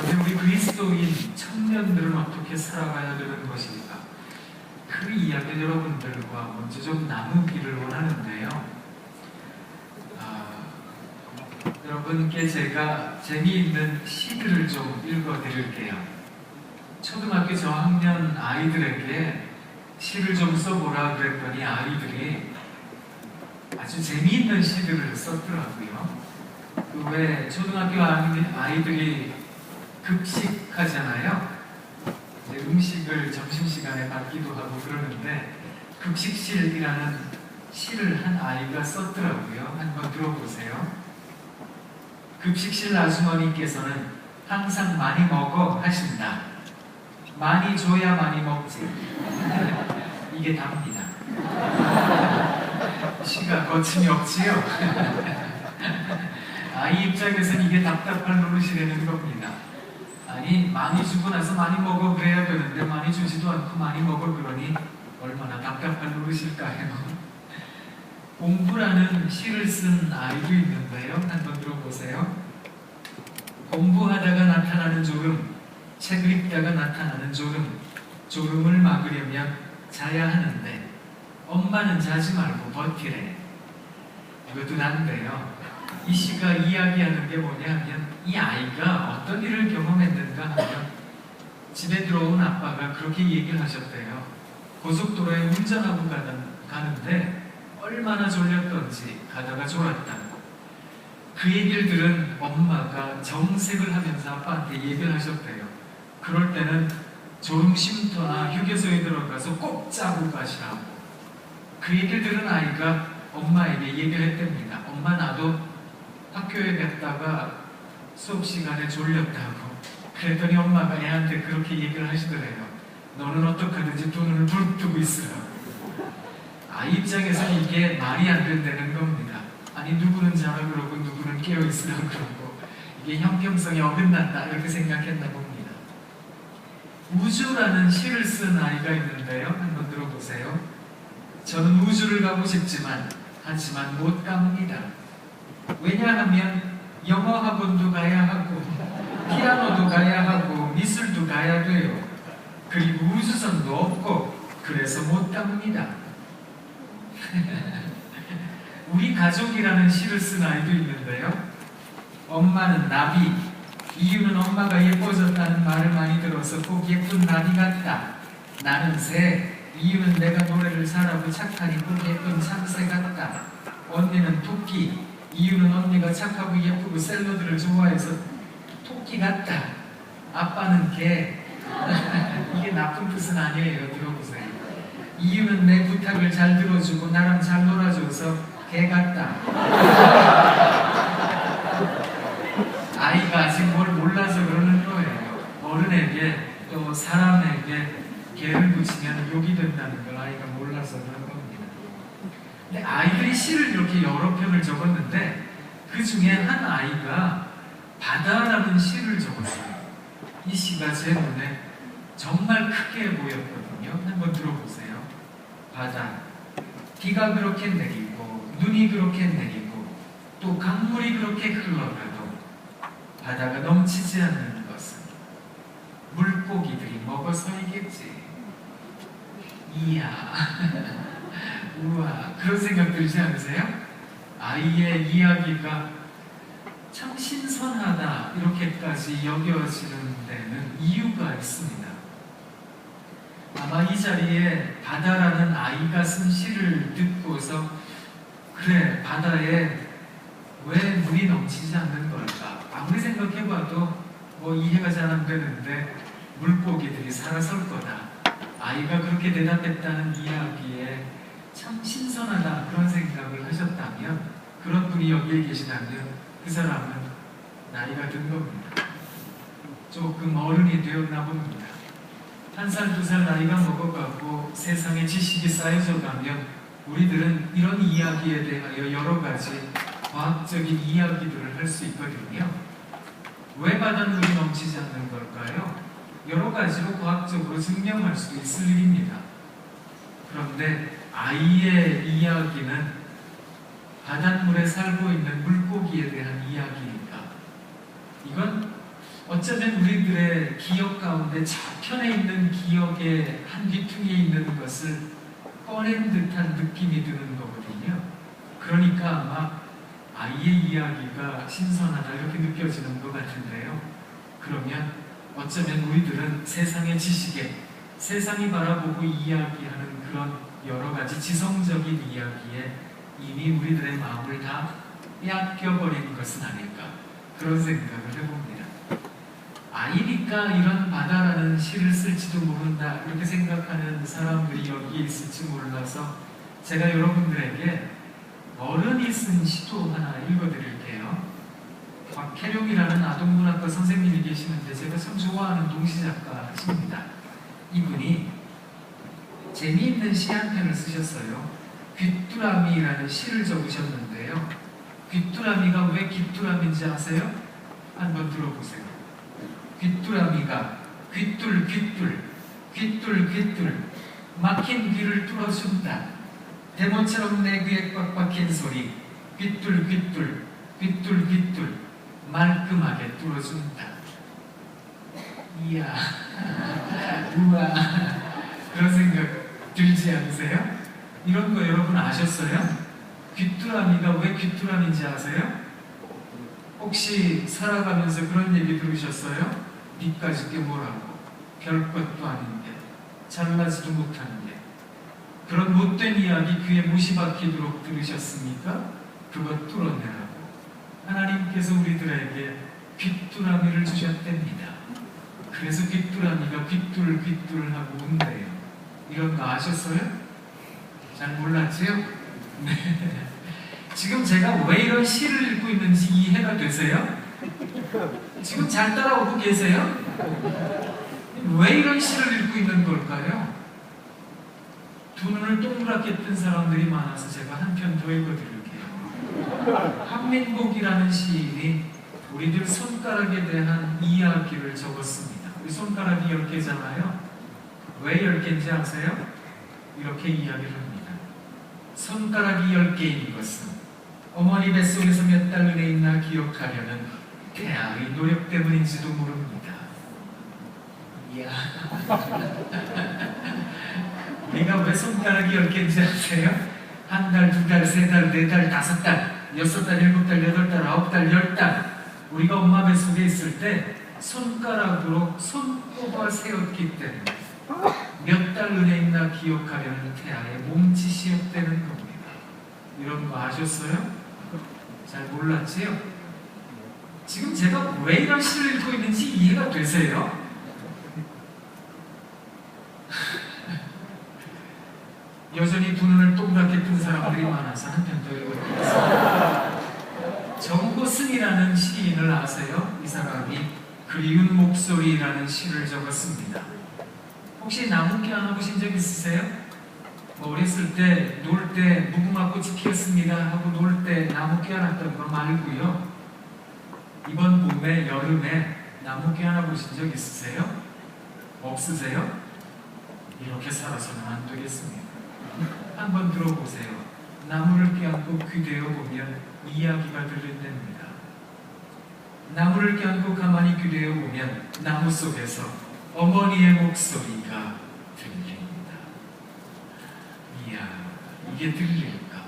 우리 그리스도인 청년들은 어떻게 살아가야 되는 것인가? 그 이야기를 여러분들과 먼저 좀 나누기를 원하는데요. 여러분께 제가 재미있는 시들을 좀 읽어드릴게요. 초등학교 저학년 아이들에게 시를 좀 써보라 그랬더니 아이들이 아주 재미있는 시들을 썼더라고요. 그 왜 초등학교 아이들이 급식하잖아요. 이제 음식을 점심시간에 받기도 하고 그러는데 급식실이라는 시를 한 아이가 썼더라고요. 한번 들어보세요. 급식실 아주머니께서는 항상 많이 먹어 하신다. 많이 줘야 많이 먹지. 이게 답니다. 시가 거침이 없지요? 아이 입장에서는 이게 답답한 노릇이라는 겁니다. 아니 많이 주고 나서 많이 먹어 그래야 되는데 많이 주지도 않고 많이 먹어 그러니 얼마나 답답한 노릇일까요? 공부라는 시를 쓴 아이도 있는데요. 한번 들어보세요. 공부하다가 나타나는 졸음, 책을 읽다가 나타나는 졸음, 졸음을 막으려면 자야 하는데 엄마는 자지 말고 버티래. 이것도 난데요. 이 시가 이야기하는 게 뭐냐면 이 아이가 어떤 일을 경험했는가 하면 집에 들어온 아빠가 그렇게 얘기를 하셨대요. 고속도로에 운전하고 가는데 얼마나 졸렸던지 가다가 졸았다고. 그 얘기를 들은 엄마가 정색을 하면서 아빠한테 얘기를 하셨대요. 그럴 때는 졸음 쉼터나 휴게소에 들어가서 꼭 자고 가시라고. 그 얘기를 들은 아이가 엄마에게 얘기를 했답니다. 엄마 나도 학교에 갔다가 수업 시간에 졸렸다고. 그랬더니 엄마가 애한테 그렇게 얘기를 하시더래요. 너는 어떡하든지 돈을 부르뜨고 있으라고. 아이 입장에서는 이게 말이 안 된다는 겁니다. 아니 누구는 자라 그러고 누구는 깨어 있으라고 그러고 이게 형평성이 어긋난다 이렇게 생각했나 봅니다. 우주라는 시를 쓴 아이가 있는데요. 한번 들어보세요. 저는 우주를 가고 싶지만 하지만 못 갑니다. 왜냐하면 영어 학원도 가야 하고 피아노도 가야 하고 미술도 가야 돼요. 그리고 우주선도 없고 그래서 못 갑니다. 우리 가족이라는 시를 쓴 아이도 있는데요. 엄마는 나비, 이유는 엄마가 예뻐졌다는 말을 많이 들어서 꼭 예쁜 나비 같다. 나는 새, 이유는 내가 노래를 잘하고 착하니 꼭 예쁜 참새 같다. 언니는 토끼, 이유는 언니가 착하고 예쁘고 샐러드를 좋아해서 토끼 같다. 아빠는 개, 이게 나쁜 뜻은 아니에요. 들어보세요. 이유는 내 부탁을 잘 들어주고 나랑 잘 놀아줘서 개 같다. 아이가 아직 뭘 몰라서 그러는 거예요. 어른에게 또 사람에게 개를 붙이면 욕이 된다는 걸 아이가 몰라서 그런 겁니다. 근데 아이들이 시를 이렇게 여러 편을 적었는데 그 중에 한 아이가 바다라는 시를 적었어요. 이 시가 제 눈에 정말 크게 보였거든요. 한번 들어보세요. 바다, 비가 그렇게 내리고 눈이 그렇게 내리고 또 강물이 그렇게 흘러가도 바다가 넘치지 않는 것은 물고기들이 먹어서이겠지. 이야 우와 그런 생각 들지 않으세요? 아이의 이야기가 참 신선하다 이렇게까지 여겨지는 데는 이유가 있습니다. 아마 이 자리에 바다라는 아이가 쓴 시를 듣고서 그래 바다에 왜 물이 넘치지 않는 걸까? 아무리 생각해봐도 뭐 이해가 잘 안 되는데 물고기들이 살아설 거다. 아이가 그렇게 대답했다는 이야기에 참 신선하다 그런 생각을 하셨다면 그런 분이 여기에 계시다면 그 사람은 나이가 든 겁니다. 조금 어른이 되었나 봅니다. 1살, 2살 나이가 먹어가고 세상에 지식이 쌓여져 가면 우리들은 이런 이야기에 대하여 여러 가지 과학적인 이야기들을 할 수 있거든요. 왜 바닷물이 넘치지 않는 걸까요? 여러 가지로 과학적으로 증명할 수 있을 일입니다. 그런데 아이의 이야기는 바닷물에 살고 있는 물고기에 대한 이야기니까 이건 어쩌면 우리들의 기억 가운데 좌편에 있는 기억의 한 귀퉁이에 있는 것을 꺼낸 듯한 느낌이 드는 거거든요. 그러니까 아마 아이의 이야기가 신선하다 이렇게 느껴지는 것 같은데요. 그러면 어쩌면 우리들은 세상의 지식에, 세상이 바라보고 이야기하는 그런 여러 가지 지성적인 이야기에 이미 우리들의 마음을 다 빼앗겨버린 것은 아닐까, 그런 생각을 해봅니다. 아이니까 이런 바다라는 시를 쓸지도 모른다 이렇게 생각하는 사람들이 여기에 있을지 몰라서 제가 여러분들에게 어른이 쓴 시도 하나 읽어드릴게요. 곽혜룡이라는 아동문학과 선생님이 계시는데 제가 참 좋아하는 동시작가십니다. 이분이 재미있는 시 한 편을 쓰셨어요. 귀뚜라미라는 시를 적으셨는데요. 귀뚜라미가 왜 귀뚜라미인지 아세요? 한번 들어보세요. 귀뚜라미가 귀뚤귀뚤 귀뚤귀뚤 막힌 귀를 뚫어준다. 대모처럼 내 귀에 꽉 박힌 소리 귀뚤귀뚤 귀뚤귀뚤 말끔하게 뚫어준다. 이야 우와 그런 생각 들지 않으세요? 이런 거 여러분 아셨어요? 귀뚜라미가 왜 귀뚜라미인지 아세요? 혹시 살아가면서 그런 얘기 들으셨어요? 니까지 게 뭐라고, 별것도 아닌데, 잘나지도 못하는데, 그런 못된 이야기 귀에 못이 박히도록 들으셨습니까? 그것 뚫어내라고 하나님께서 우리들에게 귀뚜라미를 주셨답니다. 그래서 귀뚜라미가 귀뚤귀뚤하고 온대요. 이런 거 아셨어요? 잘 몰랐지요? 네. 지금 제가 왜 이런 시를 읽고 있는지 이해가 되세요? 지금 잘 따라오고 계세요? 왜 이런 시를 읽고 있는 걸까요? 두 눈을 동그랗게 뜬 사람들이 많아서 제가 한 편 더 읽어드릴게요. 한민복이라는 시인이 우리들 손가락에 대한 이야기를 적었습니다. 우리 손가락이 10개잖아요. 왜 10개인지 아세요? 이렇게 이야기를 합니다. 손가락이 10개인 것은 어머니 뱃속에서 몇 달 은혜 있나 기억하려는 태아의 노력 때문인지도 모릅니다. 이야. 우리가 왜 손가락이 10개인지 아세요? 한 달, 두 달, 세 달, 네 달, 다섯 달, 여섯 달, 일곱 달, 여덟 달, 아홉 달, 열 달 우리가 엄마 뱃속에 있을 때 손가락으로 손꼽아 세웠기 때문에 몇 달 은혜 있나 기억하려는 태아의 몸짓이었다는 겁니다. 이런 거 아셨어요? 잘 몰랐지요? 지금 제가 왜 이런 시를 읽고 있는지 이해가 되세요? 여전히 두 눈을 동그랗게 뜬 사람들이 많아서 한 편 더 읽어드리겠습니다. 정호승이라는 시인을 아세요? 이 사람이 그리운 목소리라는 시를 적었습니다. 혹시 나무깨 안 해보신 적 있으세요? 어렸을 때 놀 때 무궁화 꽃이 피었습니다 하고 놀 때 나무 깨어났던 거 말고요. 이번 봄에 여름에 나무 깨어나 보신 적 있으세요? 없으세요? 이렇게 살아서는 안 되겠습니다. 한번 들어보세요. 나무를 껴안고 귀대어 보면 이야기가 들린답니다. 나무를 껴안고 가만히 귀대어 보면 나무 속에서 어머니의 목소리가 들립니다. 이야, 이게 들릴까?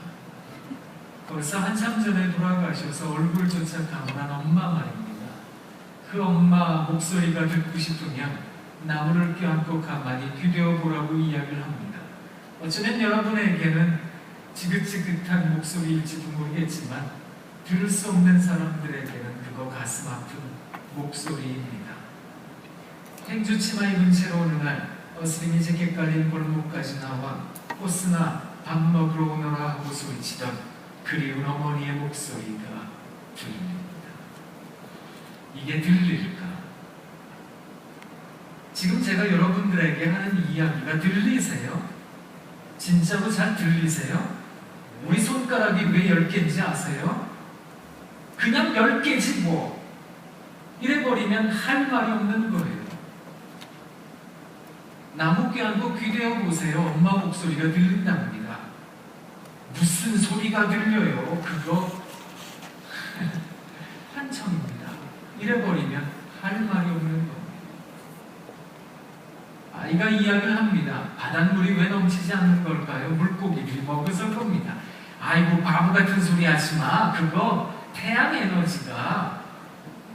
벌써 한참 전에 돌아가셔서 얼굴조차 가물한 엄마 말입니다. 그 엄마 목소리가 듣고 싶으면 나무를 껴안고 가만히 귀대어 보라고 이야기를 합니다. 어쩌면 여러분에게는 지긋지긋한 목소리일지도 모르겠지만 들을 수 없는 사람들에게는 그거 가슴 아픈 목소리입니다. 행주치마 입은 채로 어느 날 어스름이 재킷 깔린 골목까지 나와 호스나 밥 먹으러 오너라 하고 소리치던 그리운 어머니의 목소리가 들립니다. 이게 들릴까? 지금 제가 여러분들에게 하는 이야기가 들리세요? 진짜로 잘 들리세요? 우리 손가락이 왜 10개인지 아세요? 그냥 10개지 뭐. 이래버리면 할 말이 없는 거예요. 나무 껴안고 귀대어 보세요. 엄마 목소리가 들린답니다. 무슨 소리가 들려요? 그거 한청입니다. 이래버리면 할 말이 없는 겁니다. 아이가 이야기를 합니다. 바닷물이 왜 넘치지 않는 걸까요? 물고기들이 먹었을 겁니다. 아이고 바보 같은 소리 하지 마. 그거 태양 에너지가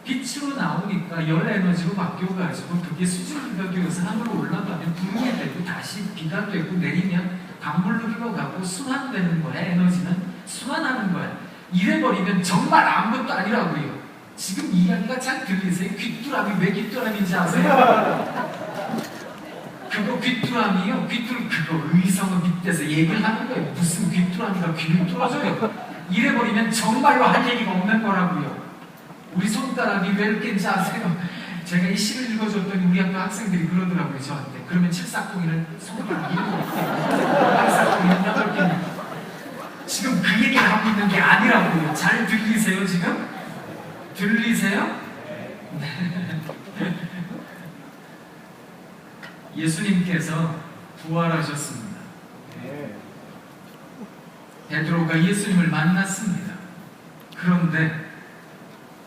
빛으로 나오니까 열 에너지로 바뀌어가지고 그게 수증기가 되어서 하늘로 올라가면 구름이 되고 다시 비가 되고 내리면 강물로 흘러가고 순환되는 거야. 에너지는 순환하는 거야. 이래버리면 정말 아무것도 아니라고요. 지금 이야기가 잘 들리세요? 귀뚜라미 왜 귀뚜라미인지 아세요? 그거 귀뚜라미요. 그거 의성어 밑에서 얘기를 하는 거예요. 무슨 귀뚜라미가 귀를 뚫어줘요. 이래버리면 정말로 할 얘기가 없는 거라고요. 우리 손가락이 왜 이렇게인지 아세요? 제가 이 시를 읽어줬더니 우리 학교 학생들이 그러더라고요. 저한테. 그러면 칠삭공이는 손가락이 7개, 팔삭공이는 8개입니다. 지금 그 얘기를 하고 있는 게 아니라고요. 잘 들리세요 지금? 들리세요? 네. 예수님께서 부활하셨습니다. 베드로가 예수님을 만났습니다. 그런데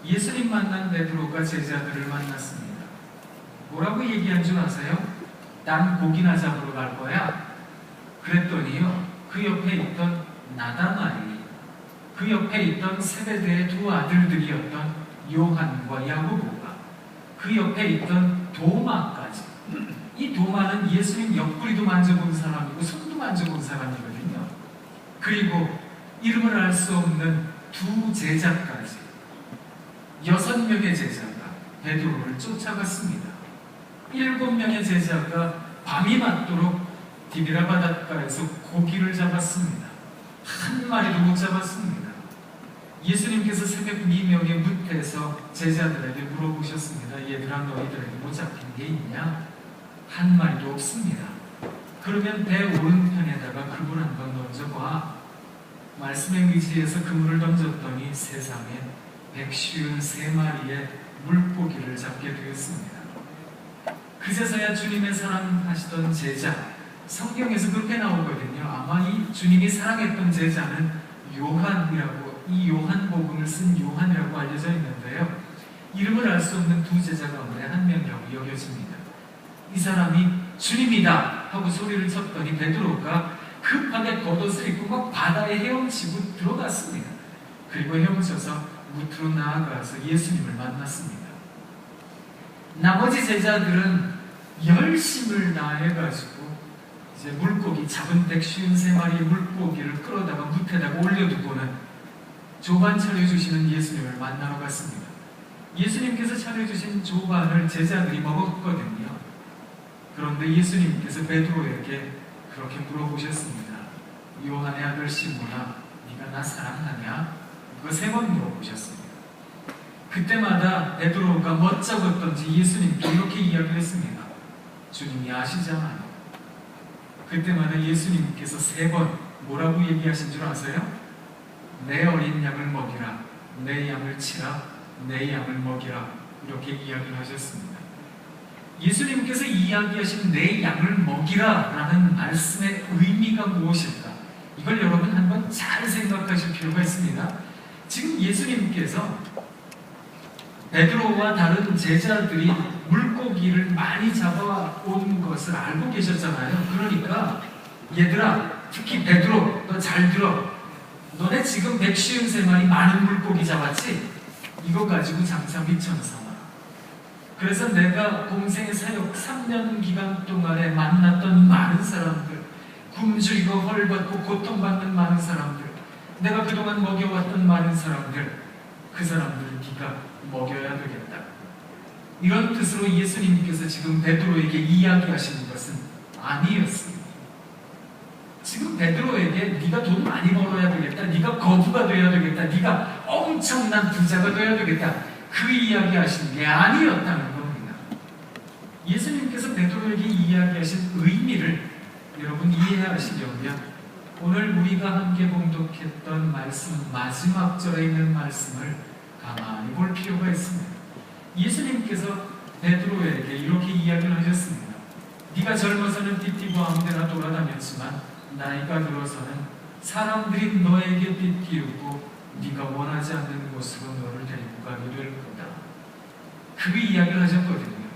예수님 만난 베드로가 제자들을 만났습니다. 뭐라고 얘기한 줄 아세요? 난 고기나 잡으러 갈 거야. 그랬더니요, 그 옆에 있던 나다나엘, 그 옆에 있던 세베대의 두 아들들이었던 요한과 야고보가, 그 옆에 있던 도마까지. 이 도마는 예수님 옆구리도 만져본 사람이고 손도 만져본 사람이거든요. 그리고 이름을 알 수 없는 두 제자까지 6명의 제자가 베드로를 쫓아갔습니다. 7명의 제자가 밤이 맞도록 디비라 바닷가에서 고기를 잡았습니다. 한 마리도 못 잡았습니다. 예수님께서 새벽 미명에 무태에서 제자들에게 물어보셨습니다. 얘들아, 너희들에게 못 잡힌 게 있냐? 한 마리도 없습니다. 그러면 배 오른편에다가 그물 한번 던져봐. 말씀에 의지해서 그물을 던졌더니 세상에 153마리의 물고기를 잡게 되었습니다. 그제서야 주님의 사랑하시던 제자, 성경에서 그렇게 나오거든요. 아마 이 주님이 사랑했던 제자는 요한이라고, 이 요한복음을 쓴 요한이라고 알려져 있는데요. 이름을 알 수 없는 두 제자 가운데 한 명이라고 여겨집니다. 이 사람이 주님이다 하고 소리를 쳤더니 베드로가 급하게 겉옷을 입고 막 바다에 헤엄치고 들어갔습니다. 그리고 헤엄쳐서 무트로 나아가서 예수님을 만났습니다. 나머지 제자들은 열심을 다해가지고 이제 물고기, 잡은 153마리의 물고기를 끌어다가 무트에다가 올려두고는 조반 차려주시는 예수님을 만나러 갔습니다. 예수님께서 차려주신 조반을 제자들이 먹었거든요. 그런데 예수님께서 베드로에게 그렇게 물어보셨습니다. 요한의 아들 시몬아, 네가 나 사랑하냐? 그거 3번 물어보셨습니다. 그때마다 베드로가 멋쩍었던지 예수님께 이렇게 이야기했습니다. 주님이 아시잖아요. 그때마다 예수님께서 3번 뭐라고 얘기하신 줄 아세요? 내 어린 양을 먹이라, 내 양을 치라, 내 양을 먹이라, 이렇게 이야기를 하셨습니다. 예수님께서 이야기하신 내 양을 먹이라 라는 말씀의 의미가 무엇일까? 이걸 여러분 한번 잘 생각하실 필요가 있습니다. 지금 예수님께서 베드로와 다른 제자들이 물고기를 많이 잡아온 것을 알고 계셨잖아요. 그러니까 얘들아, 특히 베드로, 너 잘 들어. 너네 지금 153마리 많은 물고기 잡았지? 이거 가지고 장사 미천을 삼아. 그래서 내가 공생의 사역 3년 기간 동안에 만났던 많은 사람들, 굶주리고 헐벗고 고통받는 많은 사람들, 내가 그동안 먹여왔던 많은 사람들, 그 사람들을 네가 먹여야 되겠다. 이런 뜻으로 예수님께서 지금 베드로에게 이야기하시는 것은 아니었습니다. 지금 베드로에게 네가 돈 많이 벌어야 되겠다, 네가 거부가 돼야 되겠다, 네가 엄청난 부자가 돼야 되겠다, 그 이야기 하시는 게 아니었다는 겁니다. 예수님께서 베드로에게 이야기하신 의미를 여러분 이해하시려면 오늘 우리가 함께 봉독했던 말씀 마지막 절에 있는 말씀을 가만히 볼 필요가 있습니다. 예수님께서 베드로에게 이렇게 이야기를 하셨습니다. 네가 젊어서는 띠띠고 아무데나 돌아다녔지만 나이가 들어서는 사람들이 너에게 띠띠우고 네가 원하지 않는 곳으로 너를 데리고 가게 될 거다. 그 이야기를 하셨거든요.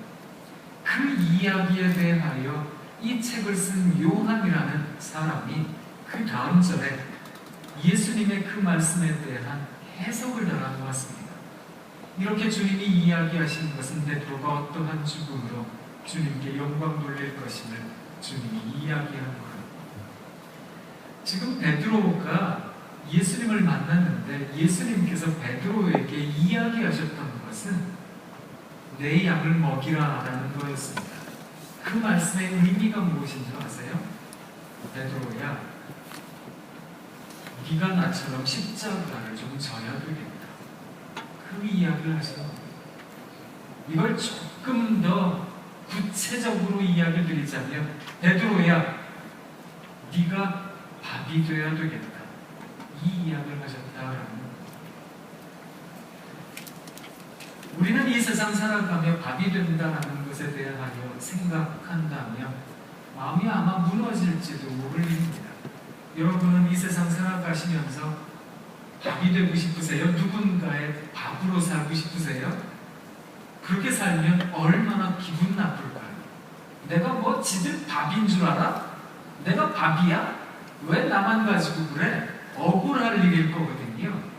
그 이야기에 대하여 이 책을 쓴 요한이라는 사람이 그 다음 절에 예수님의 그 말씀에 대한 해석을 달아놓았습니다. 이렇게 주님이 이야기하신 것은 베드로가 어떠한 죽음으로 주님께 영광 돌릴 것임을 주님이 이야기한 거예요. 지금 베드로가 예수님을 만났는데 예수님께서 베드로에게 이야기하셨던 것은 내 양을 먹이라라는 거였습니다. 그 말씀의 의미가 무엇인 줄 아세요? 베드로야, 네가 나처럼 십자가를 좀 져야 되겠다. 그 이야기를 하시는 겁니다. 이걸 조금 더 구체적으로 이야기를 드리자면 베드로야, 네가 밥이 되어야 되겠다. 이 이야기를 하셨다라는 겁니다. 우리는 이 세상 살아가며 밥이 된다는 것에 대하여 생각한다면 마음이 아마 무너질지도 모를 일입니다. 여러분은 이 세상 살아가시면서 밥이 되고 싶으세요? 누군가의 밥으로 살고 싶으세요? 그렇게 살면 얼마나 기분 나쁠까요? 내가 뭐 지들 밥인 줄 알아? 내가 밥이야? 왜 나만 가지고 그래? 억울할 일일 거거든요.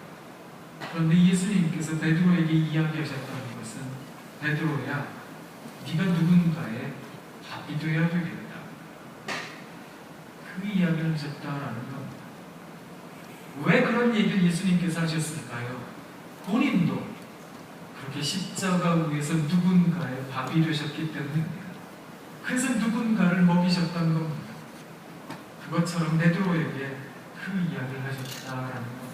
그런데 예수님께서 베드로에게 이야기하셨던 것은 베드로야, 네가 누군가의 밥이 되어야 되겠다. 그 이야기를 하셨다라는 겁니다. 왜 그런 얘기를 예수님께서 하셨을까요? 본인도 그렇게 십자가 위에서 누군가의 밥이 되셨기 때문입니다. 그래서 누군가를 먹이셨던 겁니다. 그것처럼 베드로에게 그 이야기를 하셨다라는 겁니다.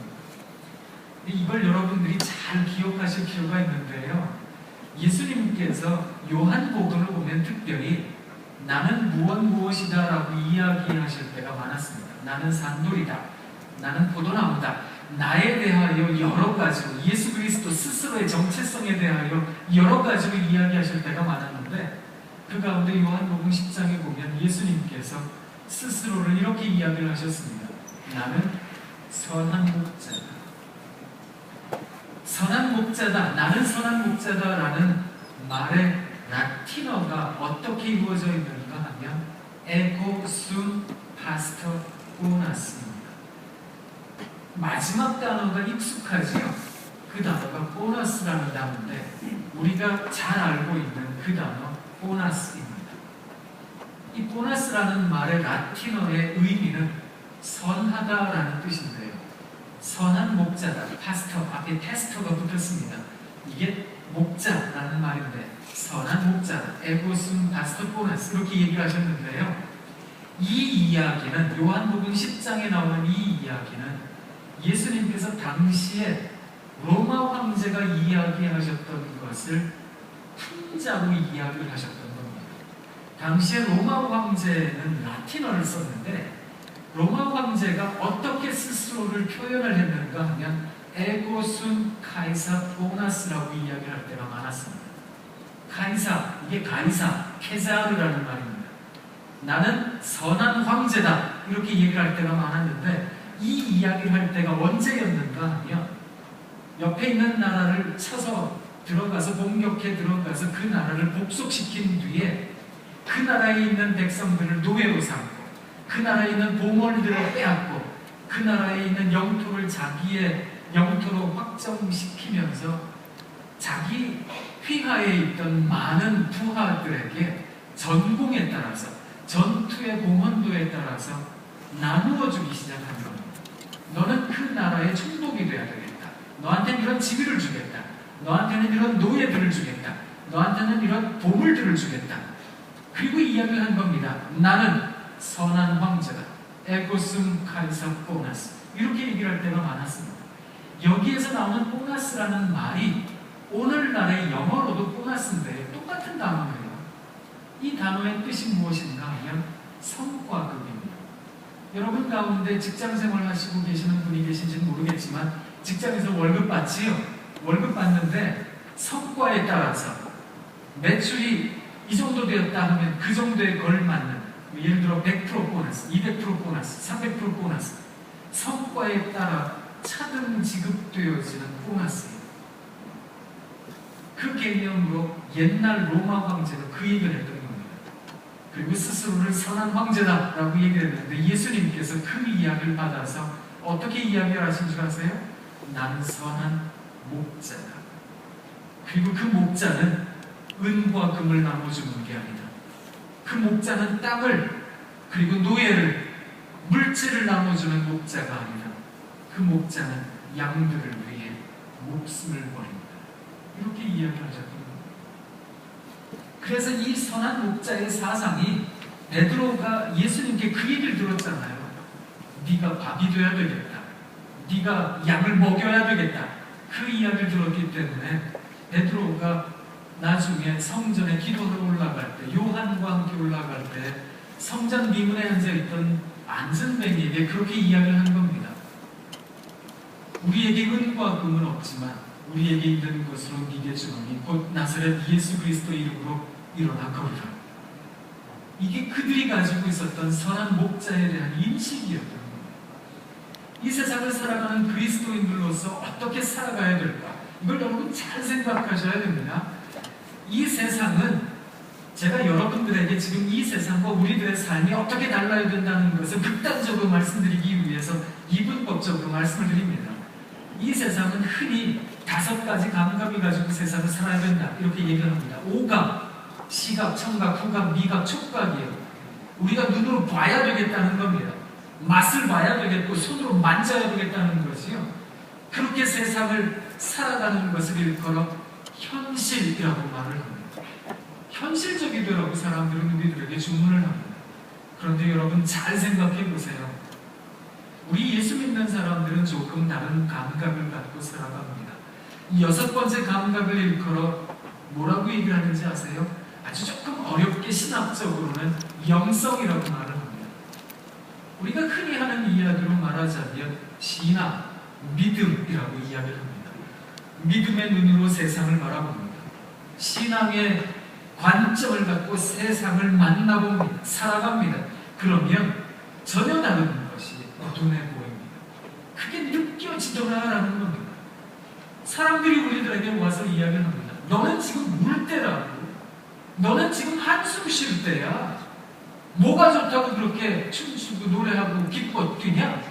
이걸 여러분들이 잘 기억하실 필요가 있는데요. 예수님께서 요한복음을 보면 특별히 나는 무엇이다 라고 이야기하실 때가 많았습니다. 나는 산돌이다. 나는 포도나무다. 나에 대하여 여러 가지로 예수 그리스도 스스로의 정체성에 대하여 여러 가지로 이야기하실 때가 많았는데 그 가운데 요한복음 10장에 보면 예수님께서 스스로를 이렇게 이야기를 하셨습니다. 나는 선한 목자다. 선한 목자다. 나는 선한 목자다라는 말의 라틴어가 어떻게 이루어져 있는가 하면 에고 숨 파스터 보나스입니다. 마지막 단어가 익숙하지요. 그 단어가 보너스라는 단어인데 우리가 잘 알고 있는 그 단어 보너스입니다. 이 보너스라는 말의 라틴어의 의미는 선하다라는 뜻인데요. 선한 목자다. 파스터 앞에 테스터가 붙었습니다. 이게 목자라는 말인데 선한 목자다. 에고숨 파스터 보너스 이렇게 얘기를 하셨는데요. 이 이야기는 요한복음 10장에 나오는 이 이야기는 예수님께서 당시에 로마 황제가 이야기하셨던 것을 풍자로 이야기를 하셨던 겁니다. 당시에 로마 황제는 라틴어를 썼는데 로마 황제가 어떻게 스스로를 표현을 했는가 하면 에고숨 카이사 보나스라고 이야기를 할 때가 많았습니다. 카이사, 이게 가이사, 케자르라는 말입니다. 나는 선한 황제다 이렇게 얘기를 할 때가 많았는데 이 이야기를 할 때가 언제였는가 하면 옆에 있는 나라를 쳐서 들어가서 공격해 들어가서 그 나라를 복속시킨 뒤에 그 나라에 있는 백성들을 노예로 삼고 그 나라에 있는 보물들을 빼앗고 그 나라에 있는 영토를 자기의 영토로 확정시키면서 자기 휘하에 있던 많은 부하들에게 전공에 따라서 전투의 공헌도에 따라서 나누어 주기 시작한 겁니다. 너는 그 나라의 총독이 되어야 되겠다. 너한테는 이런 지위를 주겠다. 너한테는 이런 노예들을 주겠다. 너한테는 이런 보물들을 주겠다. 그리고 이야기를 한 겁니다. 나는 선한 황제다. 에고숨 카이사 보나스. 이렇게 얘기를 할 때가 많았습니다. 여기에서 나오는 보나스라는 말이 오늘날의 영어로도 보나스인데 똑같은 단어예요. 이 단어의 뜻이 무엇인가 하면 성과급입니다. 여러분 가운데 직장생활 하시고 계시는 분이 계신지는 모르겠지만 직장에서 월급 받지요. 월급 받는데 성과에 따라서 매출이 이 정도 되었다 하면 그 정도에 걸맞는 예를 들어 100% 보너스, 200% 보너스, 300% 보너스 성과에 따라 차등 지급되어지는 보너스예요. 그 개념으로 옛날 로마 황제가 그 얘기를 했던 겁니다. 그리고 스스로를 선한 황제다라고 얘기를 했는데 예수님께서 그 이야기를 받아서 어떻게 이야기를 하신 줄 아세요? 나는 선한 목자다. 그리고 그 목자는 은과 금을 나눠주는 게 아니다. 그 목자는 땅을 그리고 노예를 물질을 나눠주는 목자가 아니다. 그 목자는 양들을 위해 목숨을 버린다. 이렇게 이야기하셨던 겁니다. 그래서 이 선한 목자의 사상이 베드로가 예수님께 그 얘기를 들었잖아요. 네가 밥이 돼야 되겠다. 네가 양을 먹여야 되겠다. 그 이야기를 들었기 때문에 베드로가 나중에 성전에 기도하러 올라갈 때, 요한과 함께 올라갈 때 성전 미문에 앉아있던 안전뱅이에게 그렇게 이야기를 한 겁니다. 우리에게 은과 금은 없지만 우리에게 있는 것으로 네게 주노니 곧 나사렛 예수 그리스도 이름으로 일어나 걸으라. 이게 그들이 가지고 있었던 선한 목자에 대한 인식이었던 겁니다. 이 세상을 살아가는 그리스도인들로서 어떻게 살아가야 될까? 이걸 여러분 잘 생각하셔야 됩니다. 이 세상은 제가 여러분들에게 지금 이 세상과 우리들의 삶이 어떻게 달라야 된다는 것을 극단적으로 말씀드리기 위해서 이분법적으로 말씀을 드립니다. 이 세상은 흔히 5가지 감각을 가지고 세상을 살아야 된다 이렇게 얘기를 합니다. 오감, 시각, 청각, 후각, 미각, 촉각이에요. 우리가 눈으로 봐야 되겠다는 겁니다. 맛을 봐야 되겠고 손으로 만져야 되겠다는 것이요. 그렇게 세상을 살아가는 것을 일컬어 현실이라고 말을 합니다. 현실적이더라고 사람들은 우리들에게 주문을 합니다. 그런데 여러분 잘 생각해 보세요. 우리 예수 믿는 사람들은 조금 다른 감각을 갖고 살아갑니다. 이 6번째 감각을 일컬어 뭐라고 얘기를 하는지 아세요? 아주 조금 어렵게 신학적으로는 영성이라고 말을 합니다. 우리가 흔히 하는 이야기로 말하자면 신앙, 믿음이라고 이야기를 합니다. 믿음의 눈으로 세상을 바라봅니다. 신앙의 관점을 갖고 세상을 만나봅니다. 살아갑니다. 그러면 전혀 다른 것이 눈에 보입니다. 그게 느껴지더라라는 겁니다. 사람들이 우리들에게 와서 이야기를 합니다. 너는 지금 물 때라고. 너는 지금 한숨 쉴 때야. 뭐가 좋다고 그렇게 춤추고 노래하고 기뻐 뛰냐?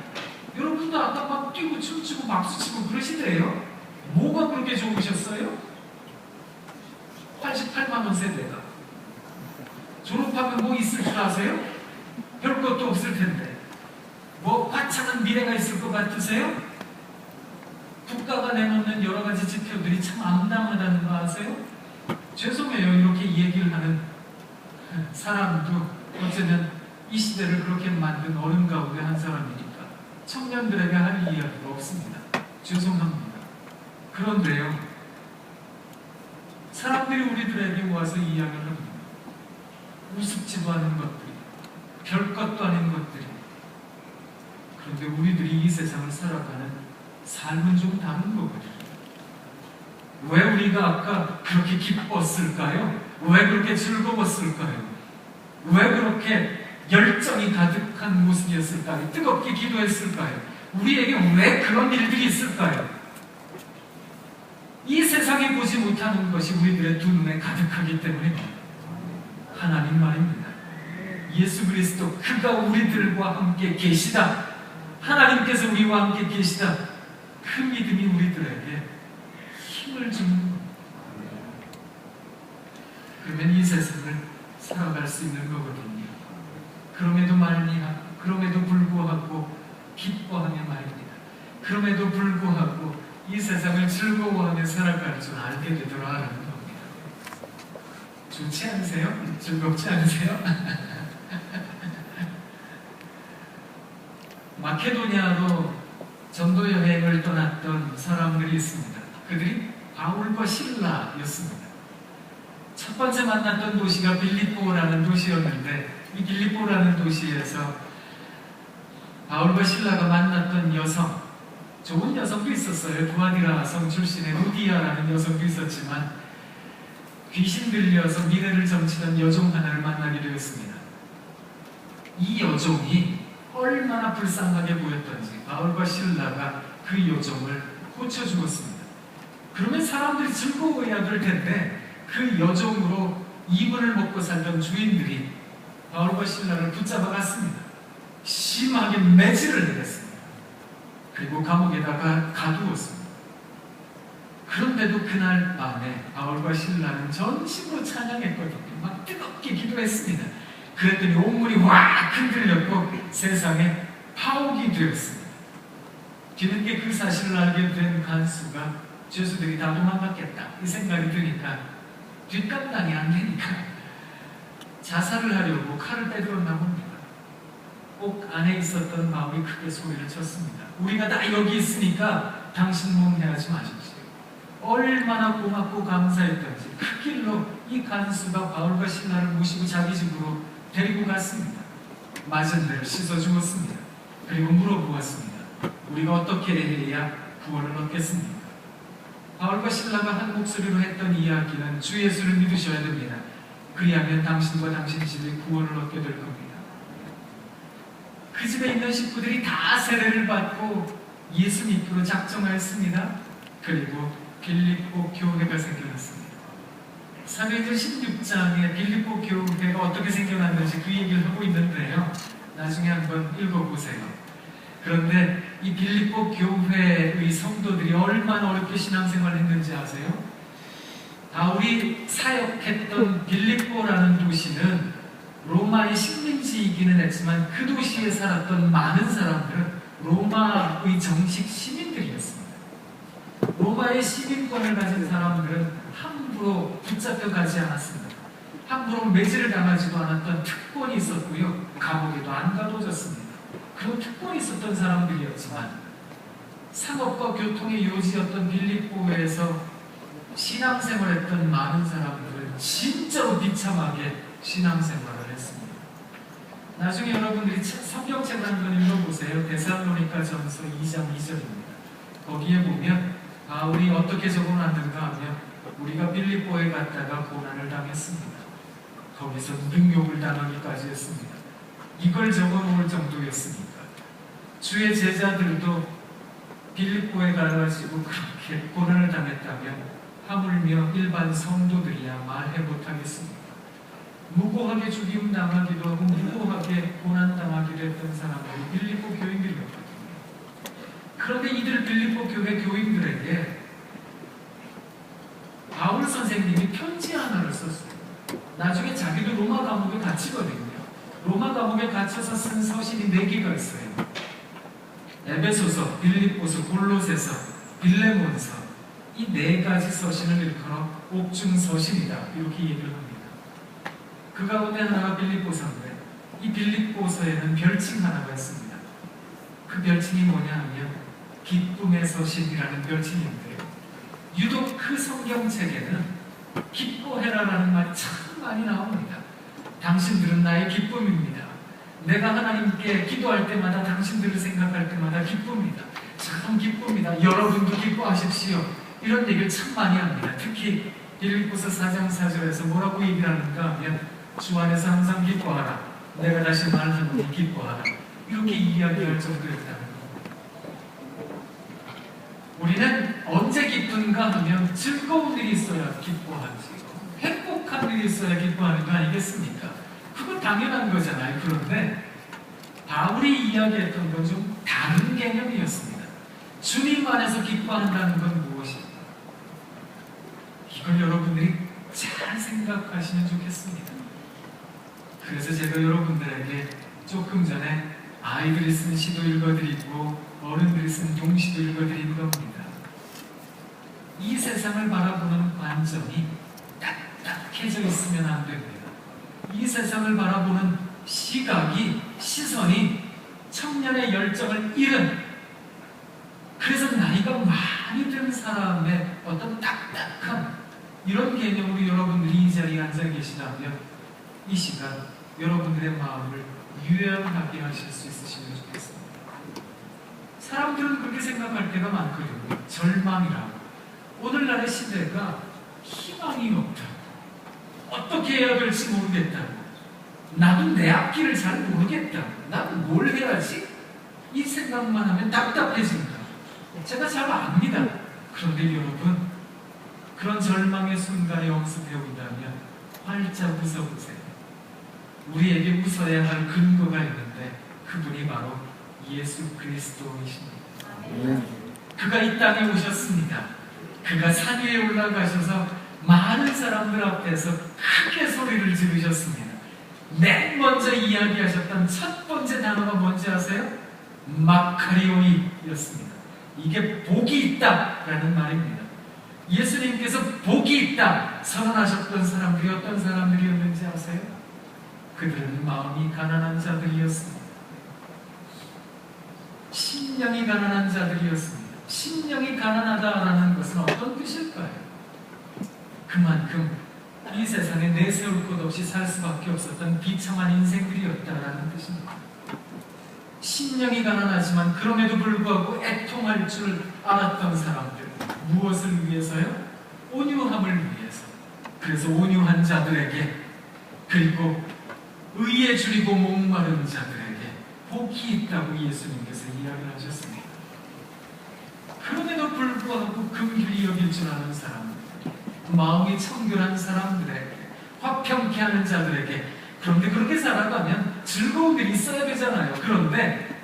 여러분도 아까 막 뛰고 춤추고 박수치고 그러시대요. 뭐가 그렇게 좋으셨어요? 88만 원 세대가 졸업하면 뭐 있을 줄 아세요? 별것도 없을 텐데 뭐 화창한 미래가 있을 것 같으세요? 국가가 내놓는 여러 가지 지표들이 참 암담하다는 거 아세요? 죄송해요. 이렇게 얘기를 하는 사람도 어쩌면 이 시대를 그렇게 만든 어른 가운데 한 사람이니까 청년들에게 할 이야기가 없습니다. 죄송합니다. 그런데요, 사람들이 우리들에게 와서 이야기를 합니다. 우습지도 않은 것들이, 별것도 아닌 것들이. 그런데 우리들이 이 세상을 살아가는 삶은 좀 다른 거거든요. 왜 우리가 아까 그렇게 기뻤을까요? 왜 그렇게 즐거웠을까요? 왜 그렇게 열정이 가득한 모습이었을까요? 뜨겁게 기도했을까요? 우리에게 왜 그런 일들이 있을까요? 이 세상에 보지 못하는 것이 우리들의 두 눈에 가득하기 때문입니다. 하나님 말입니다. 예수 그리스도 그가 우리들과 함께 계시다. 하나님께서 우리와 함께 계시다. 그 믿음이 우리들에게 힘을 주는 겁니다. 그러면 이 세상을 살아갈 수 있는 거거든요. 그럼에도 불구하고 기뻐하며 말입니다. 그럼에도 불구하고 이 세상을 즐거워하며 살아갈 줄 알게 되더라라는 겁니다. 좋지 않으세요? 즐겁지 않으세요? 마케도니아로 전도 여행을 떠났던 사람들이 있습니다. 그들이 바울과 실라였습니다. 첫 번째 만났던 도시가 빌립보라는 도시였는데 이 빌립보라는 도시에서 바울과 실라가 만났던 여성, 좋은 여성도 있었어요. 두아디라 성 출신의 루디아라는 여성도 있었지만 귀신 들려서 미래를 점치던 여종 하나를 만나게 되었습니다. 이 여종이 얼마나 불쌍하게 보였던지 바울과 실라가 그 여종을 고쳐주었습니다. 그러면 사람들이 즐거워해야 될 텐데 그 여종으로 이문을 먹고 살던 주인들이 바울과 신라를 붙잡아 갔습니다. 심하게 매질을 내렸습니다. 그리고 감옥에다가 가두었습니다. 그런데도 그날 밤에 바울과 신라는 전심으로 찬양했거든요. 막 뜨겁게 기도했습니다. 그랬더니 온문이 확 흔들렸고 세상에 파옥이 되었습니다. 뒤늦게 그 사실을 알게 된 간수가 죄수들이 다 도망갔겠다 이 생각이 드니까 뒷감당이 안 되니까 자살을 하려고 칼을 빼들었나 봅니다. 꼭 안에 있었던 바울이 크게 소리를 쳤습니다. 우리가 다 여기 있으니까 당신 몸해하지 마십시오. 얼마나 고맙고 감사했던지 그 길로 이 간수가 바울과 신라를 모시고 자기 집으로 데리고 갔습니다. 맞은 데를 씻어주었습니다. 그리고 물어보았습니다. 우리가 어떻게 해야 구원을 얻겠습니까? 바울과 신라가 한 목소리로 했던 이야기는 주 예수를 믿으셔야 됩니다. 그리하면 당신과 당신 집이 구원을 얻게 될 겁니다. 그 집에 있는 식구들이 다 세례를 받고 예수 믿기로 작정하였습니다. 그리고 빌립보 교회가 생겨났습니다. 사도행전 16장에 빌립보 교회가 어떻게 생겨났는지 그 얘기를 하고 있는데요. 나중에 한번 읽어보세요. 그런데 이 빌립보 교회의 성도들이 얼마나 어렵게 신앙생활을 했는지 아세요? 바울이 사역했던 빌립보라는 도시는 로마의 식민지이기는 했지만 그 도시에 살았던 많은 사람들은 로마의 정식 시민들이었습니다. 로마의 시민권을 가진 사람들은 함부로 붙잡혀 가지 않았습니다. 함부로 매질을 당하지도 않았던 특권이 있었고요. 감옥에도 안 가둬졌습니다. 그런 특권이 있었던 사람들이었지만 상업과 교통의 요지였던 빌립보에서 신앙생활했던 많은 사람들은 진짜로 비참하게 신앙생활을 했습니다. 나중에 여러분들이 성경책을 한번 읽어보세요. 데살로니가전서 2장 2절입니다. 거기에 보면 바울이 어떻게 적어놨는가 하면 우리가 빌립보에 갔다가 고난을 당했습니다. 거기서 능욕을 당하기까지 했습니다. 이걸 적어놓을 정도였으니까 주의 제자들도 빌립보에 가가지고 그렇게 고난을 당했다면 하물며 일반 성도들이야 말해 못하겠습니다. 무고하게 죽임 당하기도 하고 무고하게 고난 당하기도 했던 사람들이 빌립보 교인들이었거든요. 그런데 이들 빌립보 교회 교인들에게 바울 선생님이 편지 하나를 썼어요. 나중에 자기도 로마 감옥에 갇히거든요. 로마 감옥에 갇혀서 쓴 서신이 4개가 있어요. 에베소서, 빌립보서, 골로새서, 빌레몬서 이 4가지 서신을 일컬어 옥중 서신이다 이렇게 얘기를 합니다. 그 가운데 하나가 빌립보서인데 이 빌립보서에는 별칭 하나가 있습니다. 그 별칭이 뭐냐 하면 기쁨의 서신이라는 별칭인데요. 유독 그 성경책에는 기뻐해라라는 말이 참 많이 나옵니다. 당신들은 나의 기쁨입니다. 내가 하나님께 기도할 때마다 당신들을 생각할 때마다 기쁩니다. 참 기쁩니다. 여러분도 기뻐하십시오. 이런 얘기를 참 많이 합니다. 특히 빌립보서 4장 4절에서 뭐라고 얘기를 하는가 하면 주 안에서 항상 기뻐하라. 내가 다시 말하노니 기뻐하라. 이렇게 이야기할 정도였다는 겁니다. 우리는 언제 기쁜가 하면 즐거운 일이 있어야 기뻐하지. 행복한 일이 있어야 기뻐하는 거 아니겠습니까? 그건 당연한 거잖아요. 그런데 바울이 이야기했던 건 좀 다른 개념이었습니다. 주님 안에서 기뻐한다는 건 무엇입니까? 이걸 여러분들이 잘 생각하시면 좋겠습니다. 그래서 제가 여러분들에게 조금 전에 아이들이 쓴 시도 읽어드리고 어른들이 쓴 동시도 읽어드린 겁니다. 이 세상을 바라보는 관점이 딱딱해져 있으면 안 됩니다. 이 세상을 바라보는 시선이 청년의 열정을 잃은, 그래서 나이가 많이 든 사람의 어떤 딱딱한 이런 개념으로 여러분들이 이 자리에 앉아 계시다면 이 시간 여러분들의 마음을 유연하게 하실 수 있으시면 좋겠습니다. 사람들은 그렇게 생각할 때가 많거든요. 절망이라고. 오늘날의 시대가 희망이 없다고. 어떻게 해야 될지 모르겠다고. 나도 내 앞길을 잘 모르겠다고. 나는 뭘 해야지? 이 생각만 하면 답답해진다. 제가 잘 압니다. 그런데 여러분, 그런 절망의 순간에 영습해 온다면 활짝 웃어보세요. 우리에게 웃어야 할 근거가 있는데 그분이 바로 예수 그리스도이십니다. 그가 이 땅에 오셨습니다. 그가 산 위에 올라가셔서 많은 사람들 앞에서 크게 소리를 지르셨습니다. 맨 먼저 이야기하셨던 첫 번째 단어가 뭔지 아세요? 마카리오이였습니다. 이게 복이 있다라는 말입니다. 예수님께서 복이 있다 선언하셨던 사람들이 어떤 사람들이었는지 아세요? 그들은 마음이 가난한 자들이었습니다. 심령이 가난한 자들이었습니다. 심령이 가난하다라는 것은 어떤 뜻일까요? 그만큼 이 세상에 내세울 것 없이 살 수밖에 없었던 비참한 인생들이었다라는 뜻입니다. 심령이 가난하지만 그럼에도 불구하고 애통할 줄 알았던 사람들, 무엇을 위해서요? 온유함을 위해서. 그래서 온유한 자들에게, 그리고 의에 줄이고 목마른 자들에게 복이 있다고 예수님께서 이야기를 하셨습니다. 그럼에도 불구하고 긍휼히 여길 줄 아는 사람들, 마음이 청결한 사람들에게, 화평케 하는 자들에게. 그런데 그렇게 살아가면 즐거운 일이 있어야 되잖아요. 그런데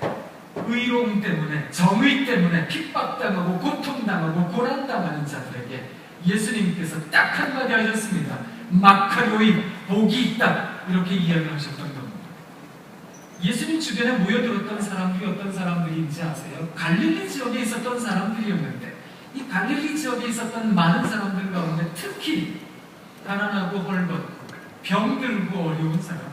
의로움 때문에, 정의 때문에 핍박당하고 고통당하고 고난당하는 자들에게 예수님께서 딱 한마디 하셨습니다. 마카리오이, 복이 있다. 이렇게 이야기를 하셨던 겁니다. 예수님 주변에 모여들었던 사람들이 어떤 사람들인지 아세요? 갈릴리 지역에 있었던 사람들이었는데 이 갈릴리 지역에 있었던 많은 사람들 가운데 특히 가난하고 헐벗고 병들고 어려운 사람들,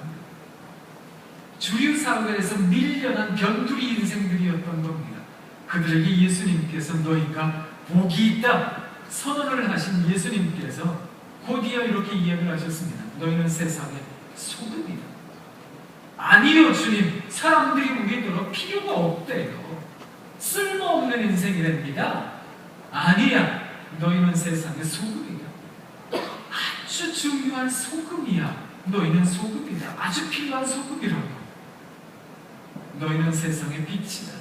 주류 사회에서 밀려난 변두리 인생들이었던 겁니다. 그들에게 예수님께서 너희가 복이 있다 선언을 하신 예수님께서 곧이어 이렇게 이야기를 하셨습니다. 너희는 세상의 소금이다. 아니요 주님, 사람들이 우리더러 필요가 없대요. 쓸모없는 인생이랍니다. 아니야, 너희는 세상의 소금이다. 아주 중요한 소금이야. 너희는 소금이다. 아주 필요한 소금이라고. 너희는 세상의 빛이다.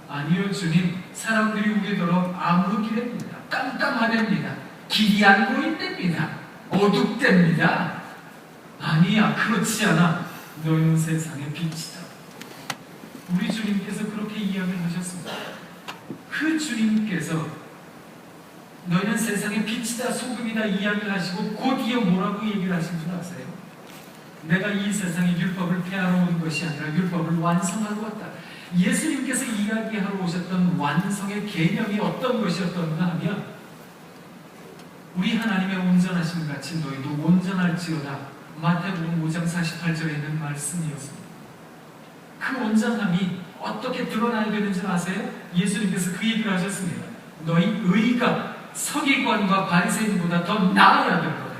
아니요 주님, 사람들이 우리더러 아무르기랍니다. 깜깜하답니다. 길이 안 보인답니다. 어둡답니다. 아니야, 그렇지 않아. 너희는 세상의 빛이다. 우리 주님께서 그렇게 이야기를 하셨습니다. 그 주님께서 너희는 세상의 빛이다, 소금이다 이야기를 하시고 곧이어 뭐라고 얘기를 하신 줄 아세요? 내가 이 세상의 율법을 폐하러 온 것이 아니라 율법을 완성하러 왔다. 예수님께서 이야기하러 오셨던 완성의 개념이 어떤 것이었던가 하면 우리 하나님의 온전하심 같이 너희도 온전할지어다. 마태복음 5장 48절에 있는 말씀이었습니다. 그 온전함이 어떻게 드러나야 되는지 아세요? 예수님께서 그 얘기를 하셨습니다. 너희 의가 서기관과 바리새인보다 더 나아야 될 거다.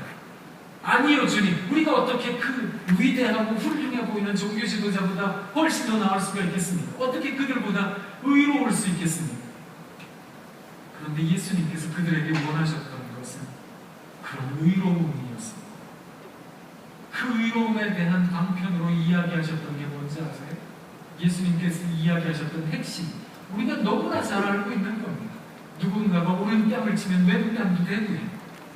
아니요 주님, 우리가 어떻게 그 위대하고 훌륭해 보이는 종교 지도자보다 훨씬 더 나을 수가 있겠습니까? 어떻게 그들보다 의로울 수 있겠습니까? 그런데 예수님께서 그들에게 원하셨던 것은 그런 의로움이었습니다. 그 의로움에 대한 방편으로 이야기하셨던 게 뭔지 아세요? 예수님께서 이야기하셨던 핵심, 우리가 너무나 잘 알고 있는 겁니다. 누군가가 오른뺨을 치면 왼뺨도 되고요.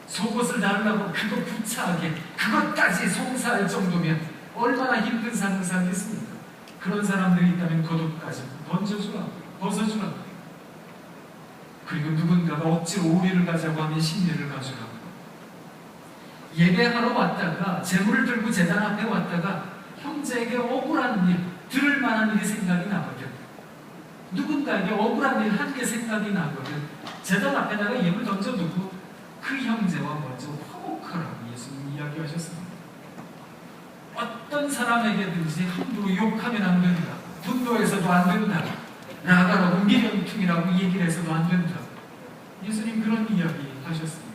속옷을 달라고 그거 구차하게 그것까지 송사할 정도면 얼마나 힘든 삶을 살겠습니까? 그런 사람들이 있다면 겉옷까지 던져주라고, 벗어주라고. 그리고 누군가가 억지로 오리를 가자고 하면 심리를 가주라고. 예배하러 왔다가 재물을 들고 제단 앞에 왔다가 형제에게 억울한 일, 들을 만한 일이 생각이 나거든. 누군가에게 억울한 일 한 개 생각이 나거든. 제단 앞에다가 예물 던져두고 그 형제와 먼저 화목하라고 예수님 이야기하셨습니다. 어떤 사람에게든지 함부로 욕하면 안 된다. 분노해서도 안 된다. 나가라고 미련퉁이라고 얘기를 해서도 안 된다. 예수님 그런 이야기 하셨습니다.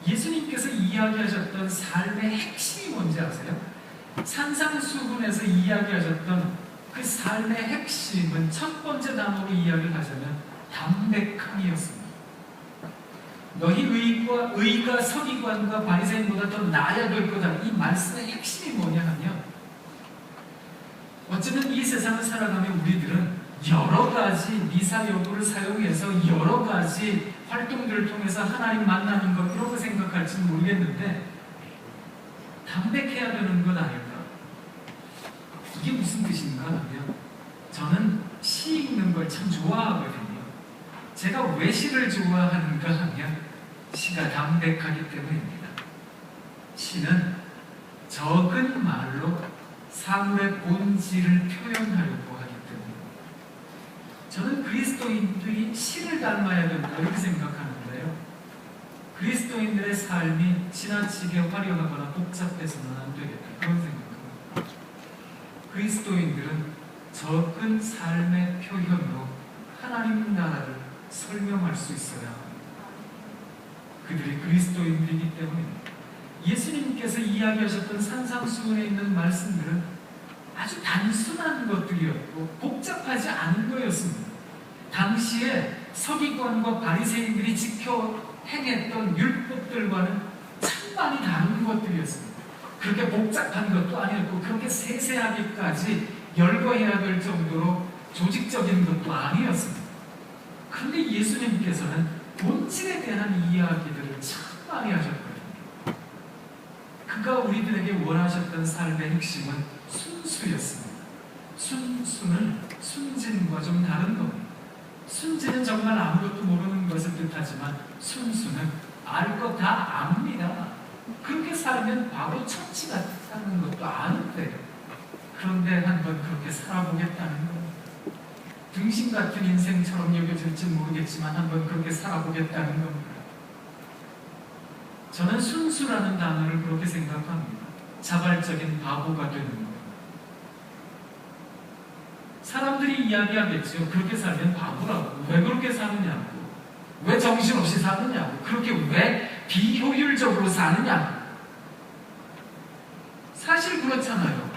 예수님께서 이야기하셨던 삶의 핵심이 뭔지 아세요? 산상수훈에서 이야기하셨던 그 삶의 핵심은 첫 번째 단어로 이야기를 하자면 담백함이었습니다. 너희 의가 서기관과 바리새인보다 더 나아야 될 거다. 이 말씀의 핵심이 뭐냐 하면 어쩌면 이 세상을 살아가며 우리들은 여러 가지 미사여구를 사용해서 여러 가지 활동들을 통해서 하나님 만나는 것 그렇게 생각할지는 모르겠는데 담백해야 되는 것 아닐까? 이게 무슨 뜻인가 하면 저는 시 읽는 걸 참 좋아하거든요. 제가 왜 시를 좋아하는가 하면 시가 담백하기 때문입니다. 시는 적은 말로 사물의 본질을 표현하려고 하기 때문입니다. 저는 그리스도인들이 시를 닮아야 된다 이렇게 생각하는데요. 그리스도인들의 삶이 지나치게 화려하거나 복잡해서는 안 되겠다 그런 생각합니다. 그리스도인들은 적은 삶의 표현으로 하나님 나라를 설명할 수 있어야 합니다. 그들이 그리스도인들이기 때문입니다. 예수님께서 이야기하셨던 산상수훈에 있는 말씀들은 아주 단순한 것들이었고 복잡하지 않은 거였습니다. 당시에 서기관과 바리새인들이 지켜 행했던 율법들과는 참 많이 다른 것들이었습니다. 그렇게 복잡한 것도 아니었고 그렇게 세세하게까지 열거해야 될 정도로 조직적인 것도 아니었습니다. 그런데 예수님께서는 본질에 대한 이야기들을 참 많이 하셨거든요. 그가 우리들에게 원하셨던 삶의 핵심은 순수였습니다. 순수는 순진과 좀 다른 겁니다. 순진은 정말 아무것도 모르는 것을 뜻하지만 순수는 알 것 다 압니다. 그렇게 살면 바보 천치 같다는 것도 아는데요. 그런데 한번 그렇게 살아보겠다는 겁니다. 등신 같은 인생처럼 여겨질지 모르겠지만 한번 그렇게 살아보겠다는 겁니다. 저는 순수라는 단어를 그렇게 생각합니다. 자발적인 바보가 되는 겁니다. 사람들이 이야기하겠죠. 그렇게 살면 바보라고. 왜 그렇게 사느냐고. 왜 정신없이 사느냐고. 그렇게 왜 비효율적으로 사느냐고. 사실 그렇잖아요.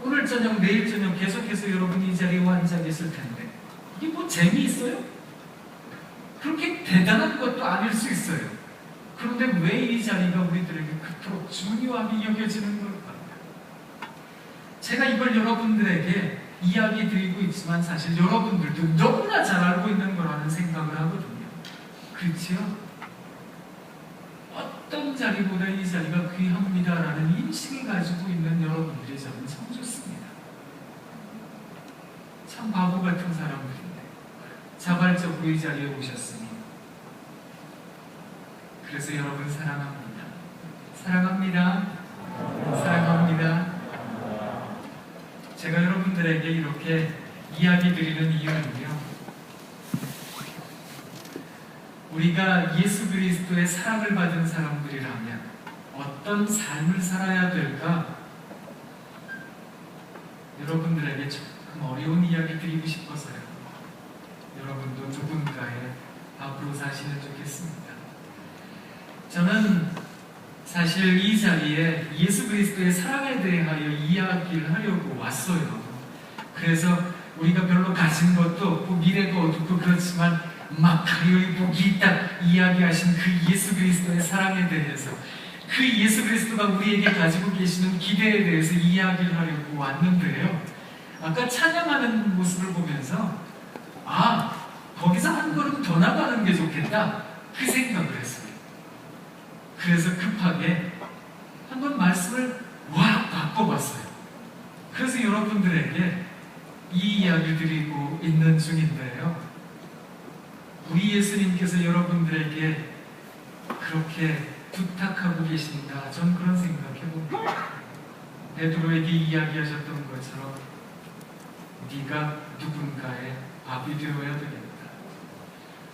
오늘 저녁, 내일 저녁 계속해서 여러분이 이 자리에 앉아 계실 텐데 이게 뭐 재미있어요? 그렇게 대단한 것도 아닐 수 있어요. 그런데 왜 이 자리가 우리들에게 그토록 중요하게 여겨지는 걸까? 제가 이걸 여러분들에게 이야기 드리고 있지만 사실 여러분들도 너무나 잘 알고 있는 거라는 생각을 하거든요. 그렇지요? 어떤 자리보다 이 자리가 귀합니다라는 인식을 가지고 있는 여러분들이 저는 참 좋습니다. 참 바보 같은 사람들인데 자발적으로 이 자리에 오셨으니 그래서 여러분 사랑합니다. 사랑합니다. 사랑합니다. 제가 여러분들에게 이렇게 이야기 드리는 이유는요. 우리가 예수 그리스도의 사랑을 받은 사람들이라면 어떤 삶을 살아야 될까? 여러분들에게 조금 어려운 이야기 드리고 싶어서요. 여러분도 누군가의 밥으로 사시면 좋겠습니다. 저는 사실 이 자리에 예수 그리스도의 사랑에 대하여 이야기를 하려고 왔어요. 그래서 우리가 별로 가진 것도 없고 미래가 어둡고 그렇지만 마카리오의 복이 있다 이야기하신 그 예수 그리스도의 사랑에 대해서 그 예수 그리스도가 우리에게 가지고 계시는 기대에 대해서 이야기를 하려고 왔는데요. 아까 찬양하는 모습을 보면서 거기서 한 걸음 더 나가는 게 좋겠다 그 생각을 했어요. 그래서 급하게 한번 말씀을 확 바꿔봤어요. 그래서 여러분들에게 이 이야기를 드리고 있는 중인데요. 우리 예수님께서 여러분들에게 그렇게 부탁하고 계신다. 전 그런 생각해봅니다. 베드로에게 이야기하셨던 것처럼 네가 누군가의 밥이 되어야 되겠다.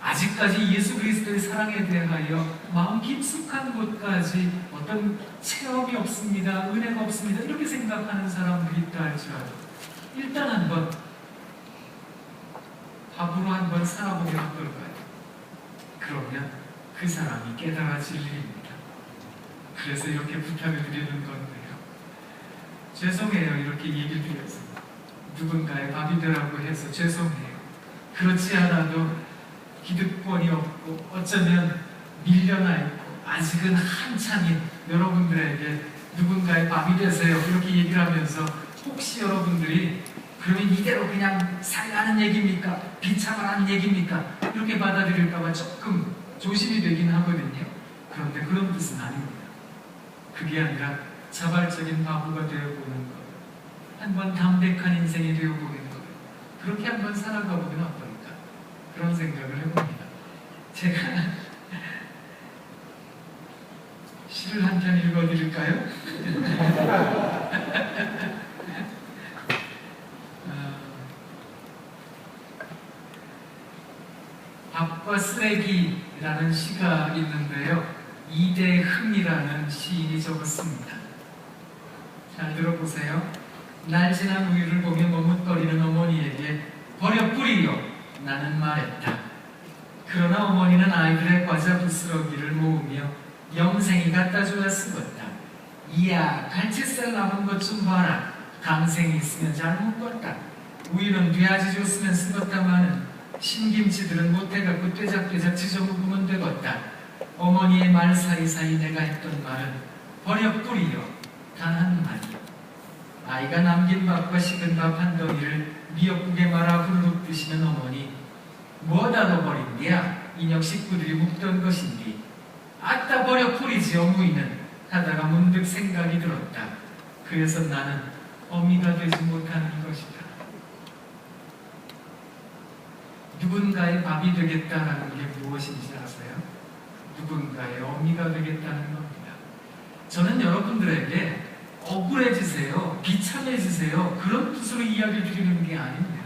아직까지 예수 그리스도의 사랑에 대하여 마음 깊숙한 곳까지 어떤 체험이 없습니다. 은혜가 없습니다. 이렇게 생각하는 사람들이 있다 할지라도 일단 한번 밥으로 한번 살아보면 어떨까요? 그러면 그 사람이 깨달아질 일입니다. 그래서 이렇게 부탁을 드리는 건데요. 죄송해요. 이렇게 얘기를 드려서 누군가의 밥이 되라고 해서 죄송해요. 그렇지 않아도 기득권이 없고 어쩌면 밀려나 있고 아직은 한참인 여러분들에게 누군가의 밥이 되세요. 이렇게 얘기를 하면서 혹시 여러분들이 그러면 이대로 그냥 살라는 얘기입니까? 비참하라는 얘기입니까? 이렇게 받아들일까봐 조금 조심이 되긴 하거든요. 그런데 그런 뜻은 아닙니다. 그게 아니라 자발적인 바보가 되어보는 것, 한번 담백한 인생이 되어보는 것, 그렇게 한번 살아가 보면 어떨까, 그런 생각을 해봅니다. 제가 시를 한 편 읽어드릴까요? 밥과 쓰레기라는 시가 있는데요, 이대흠이라는 시인이 적었습니다. 잘 들어보세요. 날씬한 우유를 보며 머뭇거리는 어머니에게 버려 뿌리요 나는 말했다. 그러나 어머니는 아이들의 과자 부스러기를 모으며 영생이 갖다 줘야 쓰겄다. 이야, 갈치살 남은 것 좀 봐라. 강생이 있으면 잘 묶었다. 우유는 돼야지 줬으면 쓰겄다마는 신김치들은 못해갖고 떼작떼작 지져 먹으면 되겄다. 어머니의 말 사이사이 내가 했던 말은 버려 뿌리요 단 한마디. 아이가 남긴 밥과 식은 밥 한 덩이를 미역국에 말아 후루룩 드시는 어머니, 뭐다 너 버린디야? 인형 식구들이 묵던 것인디. 아따 버려 뿌리지 어무이는 하다가 문득 생각이 들었다. 그래서 나는 어미가 되지 못하는 것이다. 누군가의 밥이 되겠다는 게 무엇인지 아세요? 누군가의 어미가 되겠다는 겁니다. 저는 여러분들에게 억울해지세요, 비참해지세요, 그런 뜻으로 이야기 드리는 게 아닙니다.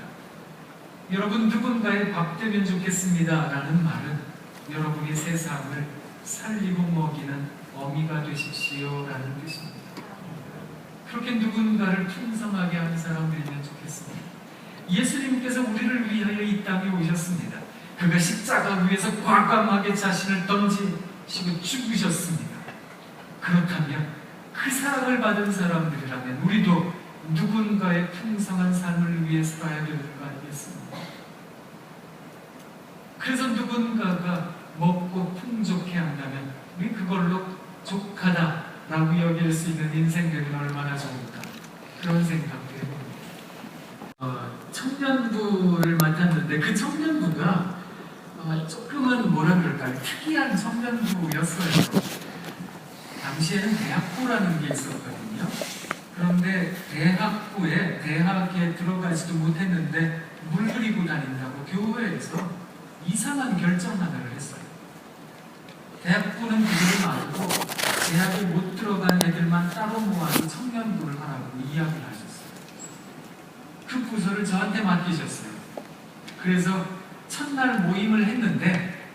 여러분 누군가의 밥 되면 좋겠습니다 라는 말은 여러분이 세상을 살리고 먹이는 어미가 되십시오 라는 뜻입니다. 그렇게 누군가를 풍성하게 하는 사람들이면 좋겠습니다. 예수님께서 우리를 위하여 이 땅에 오셨습니다. 그가 십자가 위에서 과감하게 자신을 던지시고 죽으셨습니다. 그렇다면 그 사랑을 받은 사람들이라면 우리도 누군가의 풍성한 삶을 위해 살아야 되는 거 아니겠습니까? 그래서 누군가가 먹고 풍족해 한다면 우리 그걸로 족하다라고 여길 수 있는 인생 되면 얼마나 좋을까, 그런 생각도 해봅니다. 청년부를 맡았는데 그 청년부가 조금은 뭐라 그럴까요? 특이한 청년부였어요. 당시에는 대학부라는 게 있었거든요. 그런데 대학에 들어가지도 못했는데 물 흐리고 다닌다고 교회에서 이상한 결정 하나를 했어요. 대학부는 그들을 말고 대학에 못 들어간 애들만 따로 모아서 청년부를 하라고 이야기를 하셨어요. 그 부서를 저한테 맡기셨어요. 그래서 첫날 모임을 했는데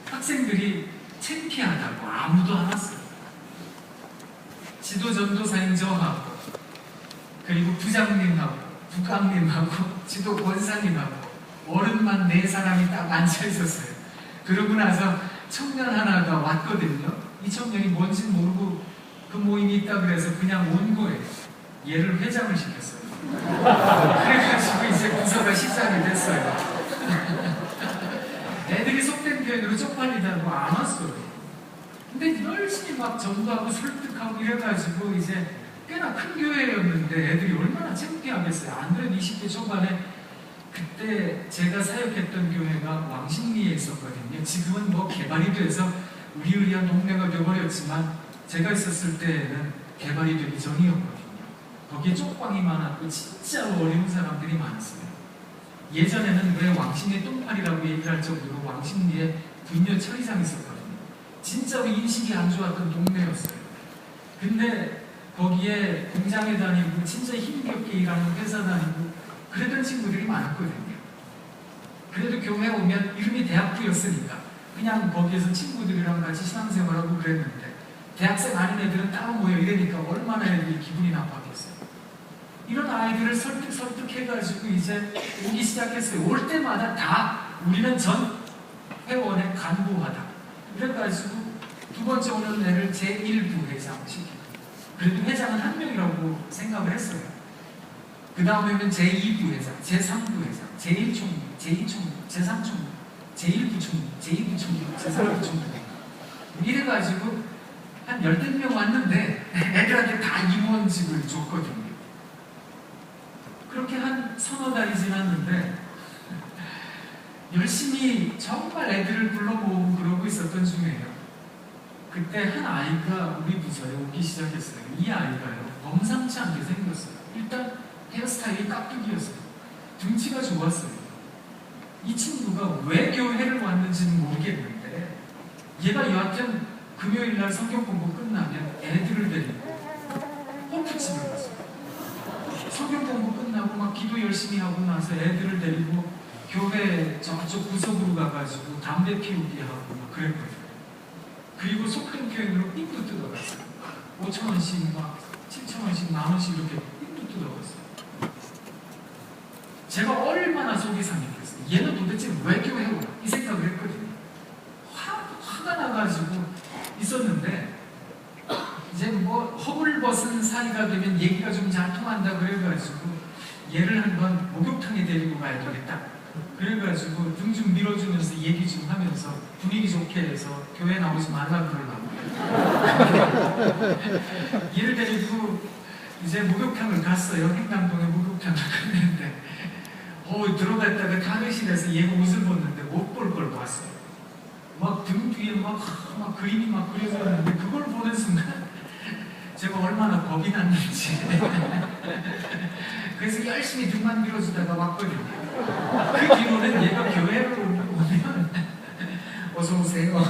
학생들이 창피하다고 아무도 안 왔어요. 지도전도사인 저하고, 그리고 부장님하고, 부감님하고, 지도 권사님하고 어른만 4사람이 딱 앉아있었어요. 그러고 나서 청년 하나가 왔거든요. 이 청년이 뭔지 모르고 그 모임이 있다 그래서 그냥 온 거예요. 얘를 회장을 시켰어요. 그래가지고 이제 부서가 시작이 됐어요. 애들이 속된 표현으로 쪽팔리다고 안 왔어요. 근데 열심히 막 전도하고 설득하고 이래가지고 이제 꽤나 큰 교회였는데 애들이 얼마나 창피하겠어요. 안 그래도 20대 초반에 그때 제가 사역했던 교회가 왕십리에 있었거든요. 지금은 뭐 개발이 돼서 우리의리한 동네가 되어버렸지만 제가 있었을 때에는 개발이 되기 전이었거든요. 거기에 쪽방이 많았고 진짜로 어려운 사람들이 많았어요. 예전에는 왜 왕십리 똥파리라고 얘기할 정도로 왕십리에 분녀 처리장이 있었거든요. 진짜로 인식이 안 좋았던 동네였어요. 근데 거기에 공장에 다니고 진짜 힘겹게 일하는 회사 다니고 그랬던 친구들이 많았거든요. 그래도 교회 오면 이름이 대학부였으니까 그냥 거기에서 친구들이랑 같이 신앙생활하고 그랬는데 대학생 아닌 애들은 따로 모여 이러니까 얼마나 애들이 기분이 나빴겠어요. 이런 아이들을 설득해가지고 이제 오기 시작했어요. 올 때마다 다 우리는 전 회원의 간부하다. 그래가지고 두 번째 오는 애를 제1부 회장 시키고, 그래도 회장은 한 명이라고 생각을 했어요. 그 다음에는 제2부 회장, 제3부 회장, 제1총무, 제2총무, 제3총무, 제1부 총무, 제2부 총무, 제3부 총무. 이래가지고 한 10명 왔는데 애들한테 다 임원직을 줬거든요. 그렇게 한 서너 달이 지났는데 열심히 정말 애들을 불러 모으고 그러고 있었던 중이에요. 그때 한 아이가 우리 부서에 오기 시작했어요. 이 아이가요, 범상치 않게 생겼어요. 일단 헤어스타일이 깍두기였어요. 등치가 좋았어요. 이 친구가 왜 교회를 왔는지는 모르겠는데 얘가 여하튼 금요일날 성경 공부 끝나면 애들을 데리고 호프집을 갔어요. 성경 공부 끝나고 막 기도 열심히 하고 나서 애들을 데리고 교회 저쪽 구석으로 가가지고 담배 피우기 하고 막 그랬거든요. 그리고 속된 표현으로 삥도 뜯어갔어요. 5,000원씩 막 7,000원씩 만원씩 이렇게 삥도 뜯어갔어요. 제가 얼마나 속이 상했겠어요. 얘는 도대체 왜 교회에 오나 이 생각을 했거든요. 화가 나가지고 있었는데 이제 뭐 허물 벗은 사이가 되면 얘기가 좀 잘 통한다 그래가지고 얘를 한번 목욕탕에 데리고 가야 되겠다. 그래가지고 등 좀 밀어주면서 얘기 좀 하면서 분위기 좋게 해서 교회 나오지 말라 그러려고 얘를 데리고 이제 목욕탕을 갔어요. 행남동에 목욕탕을 갔는데 들어갔다가 탈의실에서 얘가 옷을 벗는데 못 볼 걸 봤어요. 막 등 뒤에 막 그림이 막 그려져 있는데 그걸 보는 순간 제가 얼마나 겁이 났는지 그래서 열심히 등만 밀어주다가 왔거든요. 그 뒤로는 얘가 교회로 오면 어서오세요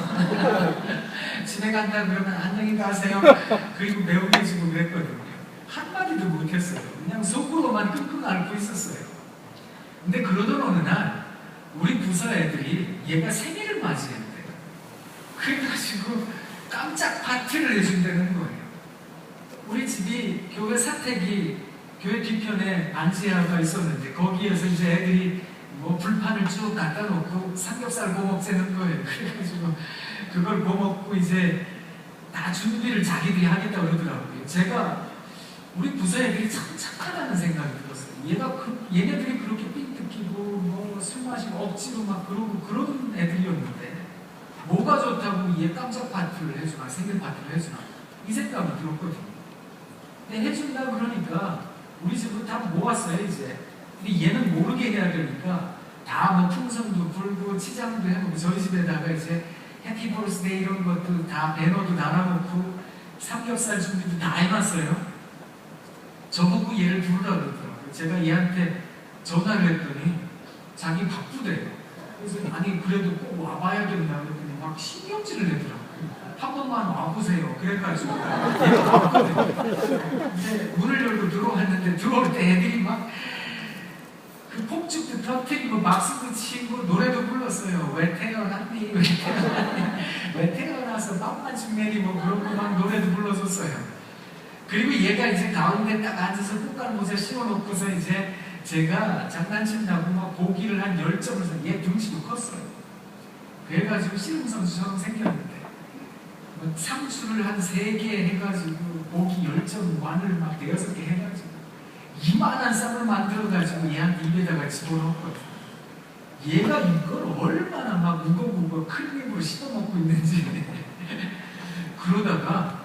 집에 간다 그러면 안녕히 가세요 그리고 매우해지고 그랬거든요. 한마디도 못했어요. 그냥 속으로만 끙끙 앓고 있었어요. 근데 그러던 어느 날 우리 부서 애들이 얘가 생일을 맞이했대요. 그래가지고 깜짝 파티를 해준다는 거예요. 우리 집이 교회 사택이 교회 뒤편에 안지하가 있었는데 거기에서 이제 애들이 뭐 불판을 쭉 갖다 놓고 삼겹살 구워 먹자는 거예요. 그래가지고 그걸 구워 먹고 이제 다 준비를 자기들이 하겠다고 그러더라고요. 제가 우리 부서 애들이 참 착하다는 생각이 들었어요. 얘네들이 그렇게 삥 뜯기고 뭐 술 마시고 억지로 막 그러고 그런 애들이었는데 뭐가 좋다고 얘 깜짝 파티를 해주나 생일 파티를 해주나 이 생각이 들었거든요. 근데 해준다 그러니까 우리 집으로 다 모았어요 이제. 근데 얘는 모르게 해야 되니까 다 뭐 풍선도 불고 치장도 해놓고 저희 집에다가 이제 해피 버스데이 이런 것도 다 배너도 달아놓고 삼겹살 준비도 다 해놨어요. 저보고 얘를 부르라 그러더라고요. 제가 얘한테 전화를 했더니 자기 바쁘대요. 그래서 아니 그래도 꼭 와봐야 된다 그랬더니 막 신경질을 내더라고요. 한 번만 와보세요. 그래가지고 얘가 왔거든요. 이제 문을 열고 들어왔는데 들어올 때 애들이 막 그 폭죽도 터뜨리고 박수도 치고 노래도 불렀어요. 왜 태어났니? 왜 태어났니? 왜 태어나서 맘만 내리고 그러고 막 노래도 불러줬어요. 그리고 얘가 이제 가운데 딱 앉아서 꽃갈 모자 씌워놓고서 이제 제가 장난친다고 막 보기를 한 10점을 서 얘 등치도 컸어요. 그래가지고 씨름선수처럼 생겼는데 상추를 한 3개 해가지고 고기 10점 완을 막 6개 해가지고 이만한 쌈을 만들어가지고 얘한테 입에다가 집어넣었거든요. 얘가 이걸 얼마나 막 우거우거 크림으로 씹어먹고 있는지 그러다가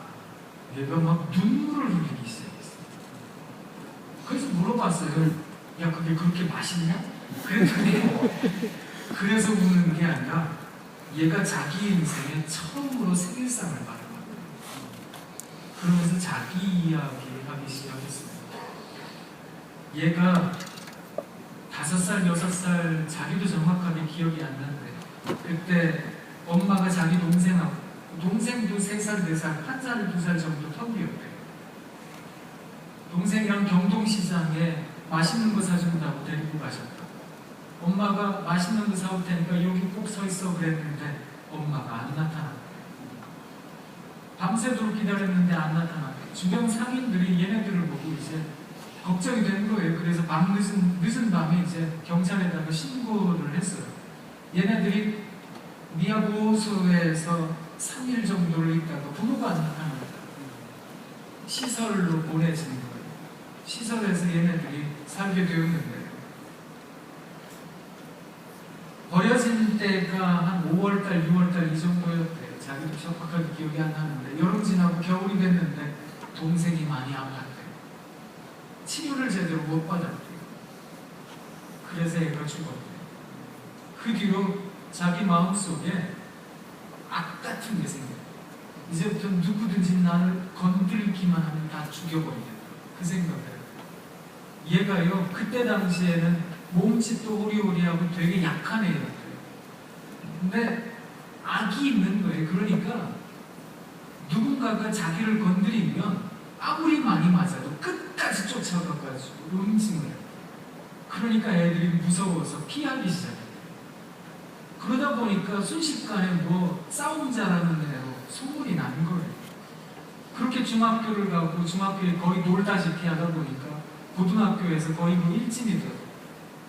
얘가 막 눈물을 흘리기 시작했어요. 그래서 물어봤어요. 야 그게 그렇게 맛있냐? 그랬더니 그래서 우는 게 아니라 얘가 자기 인생에 처음으로 생일상을 받은 거예요. 그러면서 자기 이야기를 하기 시작했어요. 얘가 5살, 6살 자기도 정확하게 기억이 안 나는데 그때 엄마가 자기 동생하고 동생도 3살, 4살, 1살, 2살 정도 터울이었대요. 동생이랑 경동시장에 맛있는 거 사준다고 데리고 가셨다. 엄마가 맛있는 거 사올 테니까 여기 꼭 서 있어 그랬는데 엄마가 안 나타났대. 밤새도록 기다렸는데 안 나타났대. 주변 상인들이 얘네들을 보고 이제 걱정이 된 거예요. 그래서 늦은 밤에 이제 경찰에다가 신고를 했어요. 얘네들이 미야보호소에서 3일 정도를 있다가 부모가 안 나타납니다. 시설로 보내지는 거예요. 시설에서 얘네들이 살게 되었는데 버려진 때가 한 5월달, 6월달 이 정도였대요. 자기도 정확하게 기억이 안 나는데 여름 지나고 겨울이 됐는데 동생이 많이 아팠대요. 치료를 제대로 못 받았대요. 그래서 애가 죽었대요. 그 뒤로 자기 마음속에 악 같은 게 생겨요. 이제부터 누구든지 나를 건들기만 하면 다 죽여버리겠다. 그 생각을 해요. 얘가요, 그때 당시에는 몸짓도 호리호리하고 되게 약한 애였어요. 근데 악이 있는 거예요. 그러니까 누군가가 자기를 건드리면 아무리 많이 맞아도 끝까지 쫓아가가지고 응징을 해요. 그러니까 애들이 무서워서 피하기 시작해요. 그러다 보니까 순식간에 뭐 싸움 잘하는 애로 소문이 난 거예요. 그렇게 중학교를 가고 중학교에 거의 놀다시피 하다 보니까 고등학교에서 거의 뭐 일진이 되고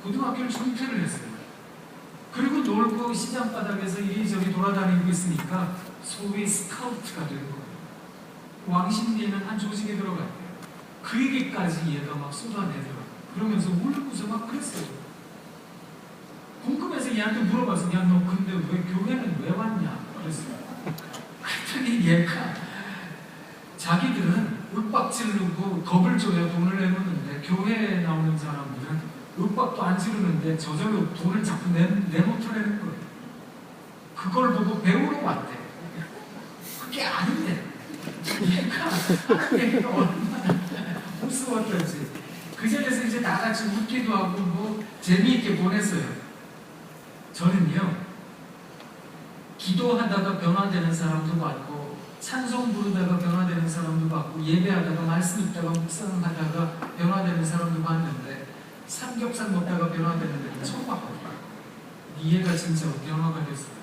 고등학교를 중퇴를 했어요. 그리고 놀고 시장바닥에서 이리저리 돌아다니고 있으니까 소위 스카우트가 된 거예요. 왕십리는 한 조직에 들어갔대요. 그 얘기까지 얘가 막 쏟아내더라고요. 그러면서 울고서 막 그랬어요. 궁금해서 얘한테 물어봤어. 야, 너 근데 왜 교회는 왜 왔냐? 그랬어요. 그랬더니 얘가 자기들은 윽박 지르고 겁을 줘야 돈을 내놓는데 교회에 나오는 사람들은 윽박도 안 지르는데 저절로 돈을 자꾸 내놓더라는 거예요. 그걸 보고 배우러 왔대. 그게 아닌데 얘가 얼마나 무서웠던지 그 자리에서 이제 나같이 웃기도 하고 뭐 재미있게 보냈어요. 저는요, 기도하다가 변화되는 사람도 봤고 찬송 부르다가 변화되는 사람도 봤고 예배하다가 말씀 읽다가 묵상하다가 변화되는 사람도 봤는데 삼겹살 먹다가 변화되는 데는 처음 봤거든요. 이해가 진짜 변화가 됐어요.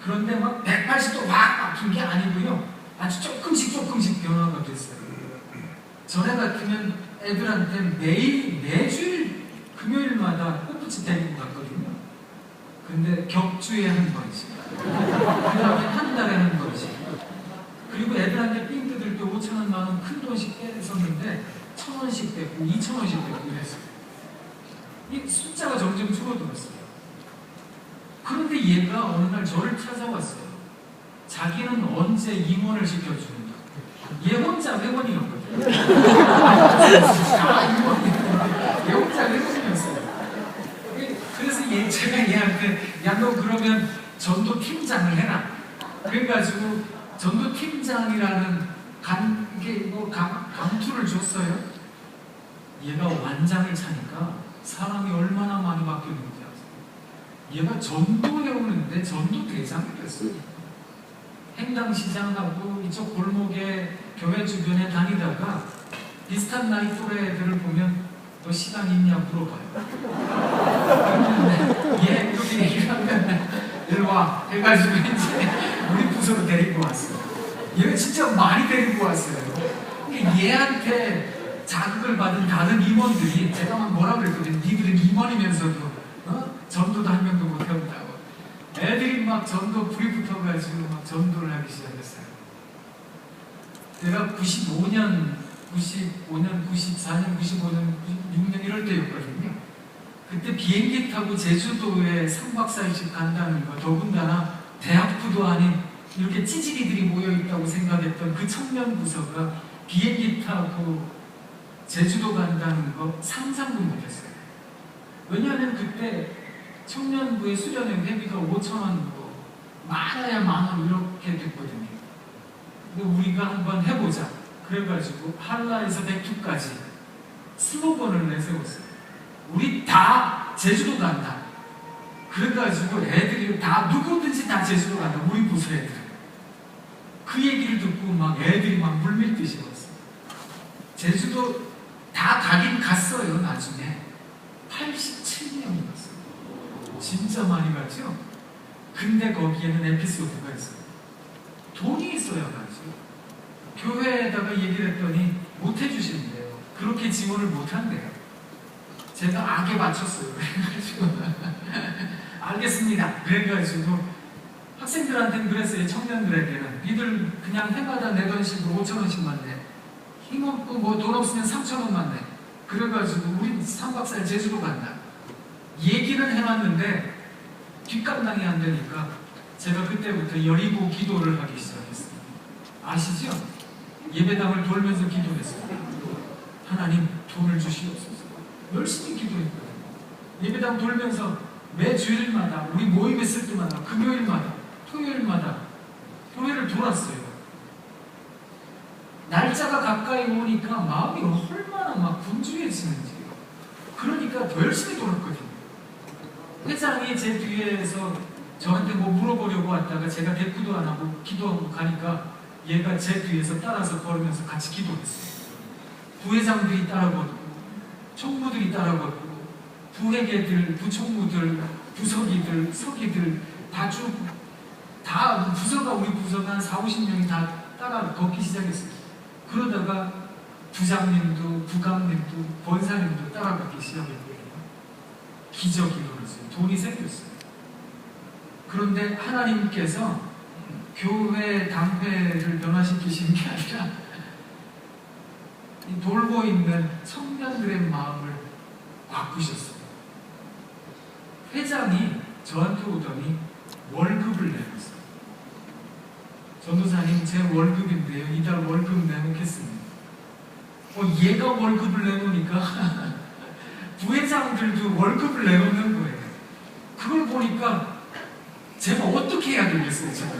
그런데 막 180도 확 바뀐 게 아니고요, 아주 조금씩 변화가 됐어요. 전에 같으면 애들한테 매주일 금요일마다 꽃붙이 데리고 갔거든요. 근데 격주에 한 번씩, 그 다음에 한 달에 한 번씩. 그리고 애들한테 삥 뜯을 때 5,000원, 만원 큰 돈씩 뺐었는데 1,000원씩 뺐고 2,000원씩 뺐고 이랬어요. 이 숫자가 점점 줄어들었어요. 그런데 얘가 어느 날 저를 찾아왔어요. 자기는 언제 임원을 시켜주는가. 얘 혼자 회원이었거든요. 다 임원이었는데 얘 혼자 회원이었어요. 그래서 제가 얘한테 야, 너 그러면 전도 팀장을 해라. 그래가지고 전도 팀장이라는 감투를 줬어요. 얘가 완장을 차니까 사람이 얼마나 많이 바뀌었는지 아세요? 얘가 전도해 오는데 전도 대장이 됐어요. 행당시장하고 이쪽 골목에 교회 주변에 다니다가 비슷한 나이 또래 애들을 보면 너 시간 있냐 물어봐요. 그런데 얘 그렇게 얘기를 하면 일로 와 해가지고 이제 우리 부서로 데리고 왔어요. 얘가 진짜 많이 데리고 왔어요. 얘한테 자극을 받은 다른 임원들이 제가 막 뭐라 그랬거든요. 니들은 임원이면서도 전도도 한 명도 못 해본다고. 애들이 막 전도 불이 붙어가지고 막 전도를 하기 시작했어요. 제가 95년, 94년, 95년, 96년 이럴 때였거든요. 그때 비행기 타고 제주도에 3박 4일씩 간다는 거, 더군다나 대학부도 아닌 이렇게 찌질이들이 모여있다고 생각했던 그 청년 부서가 비행기 타고 제주도 간다는 거 상상도 못했어요. 왜냐하면 그때 청년부의 수련회 회비가 5,000원이고 많아야 10,000원 이렇게 됐거든요. 근데 우리가 한번 해보자. 그래가지고 한라에서 백두까지 슬로건을 내세웠어요. 우리 다 제주도 간다. 그래가지고 애들이 다 누구든지 다 제주도 간다. 우리 부서 애들. 그 얘기를 듣고 막 애들이 막 물밀듯이 왔어요. 제주도 다 가긴 갔어요. 나중에 87명이 갔어요. 진짜 많이 갔죠? 근데 거기에는 에피소드가 있어요. 돈이 있어야 가지고 교회에다가 얘기를 했더니 못 해주신대요. 그렇게 지원을 못 한대요. 제가 악에 맞췄어요. 그래가지고 알겠습니다. 그래가지고 학생들한테는 그랬어요. 청년들에게는 니들 그냥 해마다 내던 식으로 5,000원씩만 내. 힘없고 뭐 돈 없으면 3,000원만 내. 그래가지고 우리 3박 4일 제주도 간다. 얘기는 해놨는데 뒷감당이 안 되니까 제가 그때부터 여리고 기도를 하기 시작했어요. 아시죠? 예배당을 돌면서 기도했어요. 하나님 돈을 주시옵소서. 열심히 기도했거든요. 예배당 돌면서 매 주일마다 우리 모임 있을 때마다 금요일마다 토요일마다 교회를 돌았어요. 날짜가 가까이 오니까 마음이 얼마나 막 분주해지는지. 그러니까 더 열심히 돌았거든요. 회장이 제 뒤에서 저한테 뭐 물어보려고 왔다가 제가 대꾸도 안 하고 기도하고 가니까 얘가 제 뒤에서 따라서 걸으면서 같이 기도했어요. 부회장들이 따라 걷고 총무들이 따라 걷고 부회계들, 부총무들, 부서기들, 서기들 다 부서가 우리 부서가 한 40~50명이 다 따라 걷기 시작했어요. 그러다가 부장님도 부감님도 권사님도 따라 걷기 시작했거든요. 기적이 일어났어요. 돈이 생겼어요. 그런데 하나님께서 교회 당회를 변화시키시는 게 아니라 돌고 있는 청년들의 마음을 바꾸셨어요. 회장이 저한테 오더니 월급을 내놨어요. 전도사님, 제 월급인데요. 이달 월급 내놓겠습니다. 얘가 월급을 내놓으니까 부회장들도 월급을 내놓는 거예요. 그걸 보니까 제가 어떻게 해야 되겠어요, 제가.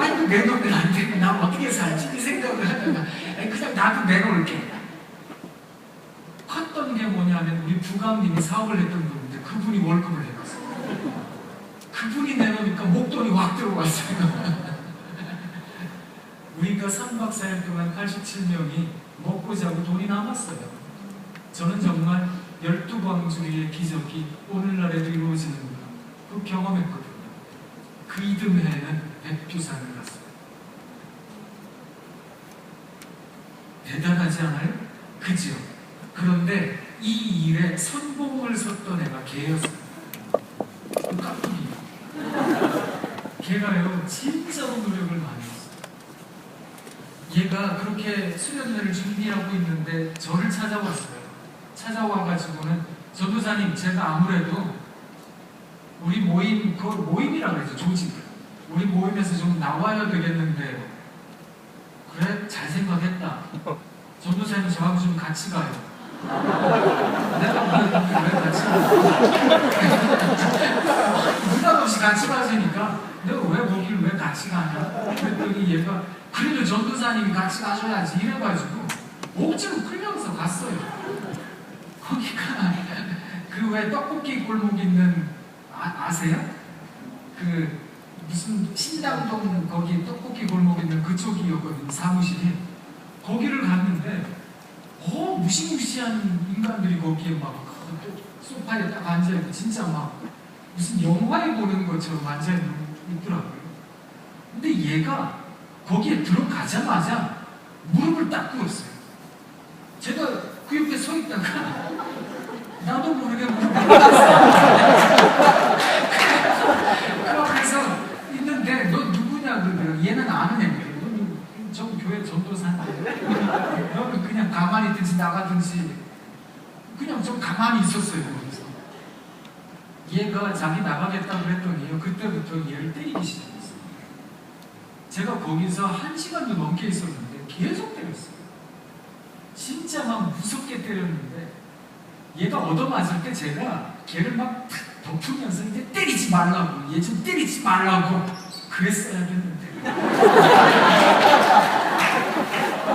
아이고, 내놓으면 안 돼. 나 어떻게 살지? 이 생각을 하다가 그냥 나도 내놓을게. 컸던 게 뭐냐면 우리 부감님이 사업을 했던 분인데 그분이 월급을 내놨어요. 그분이 내놓으니까 목돈이 확 들어왔어요. 우리가 3박 4일 동안 87명이 먹고 자고 돈이 남았어요. 저는 정말 12광주리의 기적이 오늘날에도 이루어지는구나. 그 경험했거든요. 그 이듬해에는 백두산을 갔어요. 대단하지 않아요? 그죠? 그런데 이 일에 선봉을 섰던 애가 걔였어요. 그 깍두기. 걔가요, 진짜로 노력을 많이 했어요. 얘가 그렇게 수련회를 준비하고 있는데 저를 찾아왔어요. 찾아와가지고는 전도사님, 제가 아무래도 우리 모임, 그걸 모임이라고 그러죠, 조직을. 우리 모임에서 좀 나와야 되겠는데, 그래? 잘 생각했다. 전도사님, 저하고 좀 같이 가요. 내가 왜 같이 가요? 부담 없이 같이 가자니까, 내가 왜 거기를 왜 같이 가냐? 그랬더니 얘가, 그래도 전도사님이 같이 가셔야지. 이래가지고, 억지로 끌려서 갔어요. 거기가, 그 왜 떡볶이 골목 있는, 아세요? 그 무슨 신당동 거기 떡볶이 골목 있는 그쪽이었거든요. 사무실이. 거기를 갔는데 무시무시한 인간들이 거기에 막 소파에 딱 앉아있고 진짜 막 무슨 영화에 보는 것처럼 앉아있더라고요. 근데 얘가 거기에 들어가자마자 무릎을 딱 꿇었어요. 제가 그 옆에 서 있다가 나도 모르게 무릎을 꿇었어요. 그래서 있는데 너 누구냐 그러더라고요. 얘는 아는 애예요. 너는 저 교회 전도사인데 너는 그냥 가만히 있든지 나가든지 그냥 좀 가만히 있었어요. 그래서 얘가 자기 나가겠다고 그랬더니 그때부터 얘를 때리기 시작했어요. 제가 거기서 1시간도 넘게 있었는데 계속 때렸어요. 진짜 막 무섭게 때렸는데 얘가 얻어맞을 때 제가 걔를 막 덮으면서 이제 때리지 말라고, 얘 좀 때리지 말라고 그랬어야 됐는데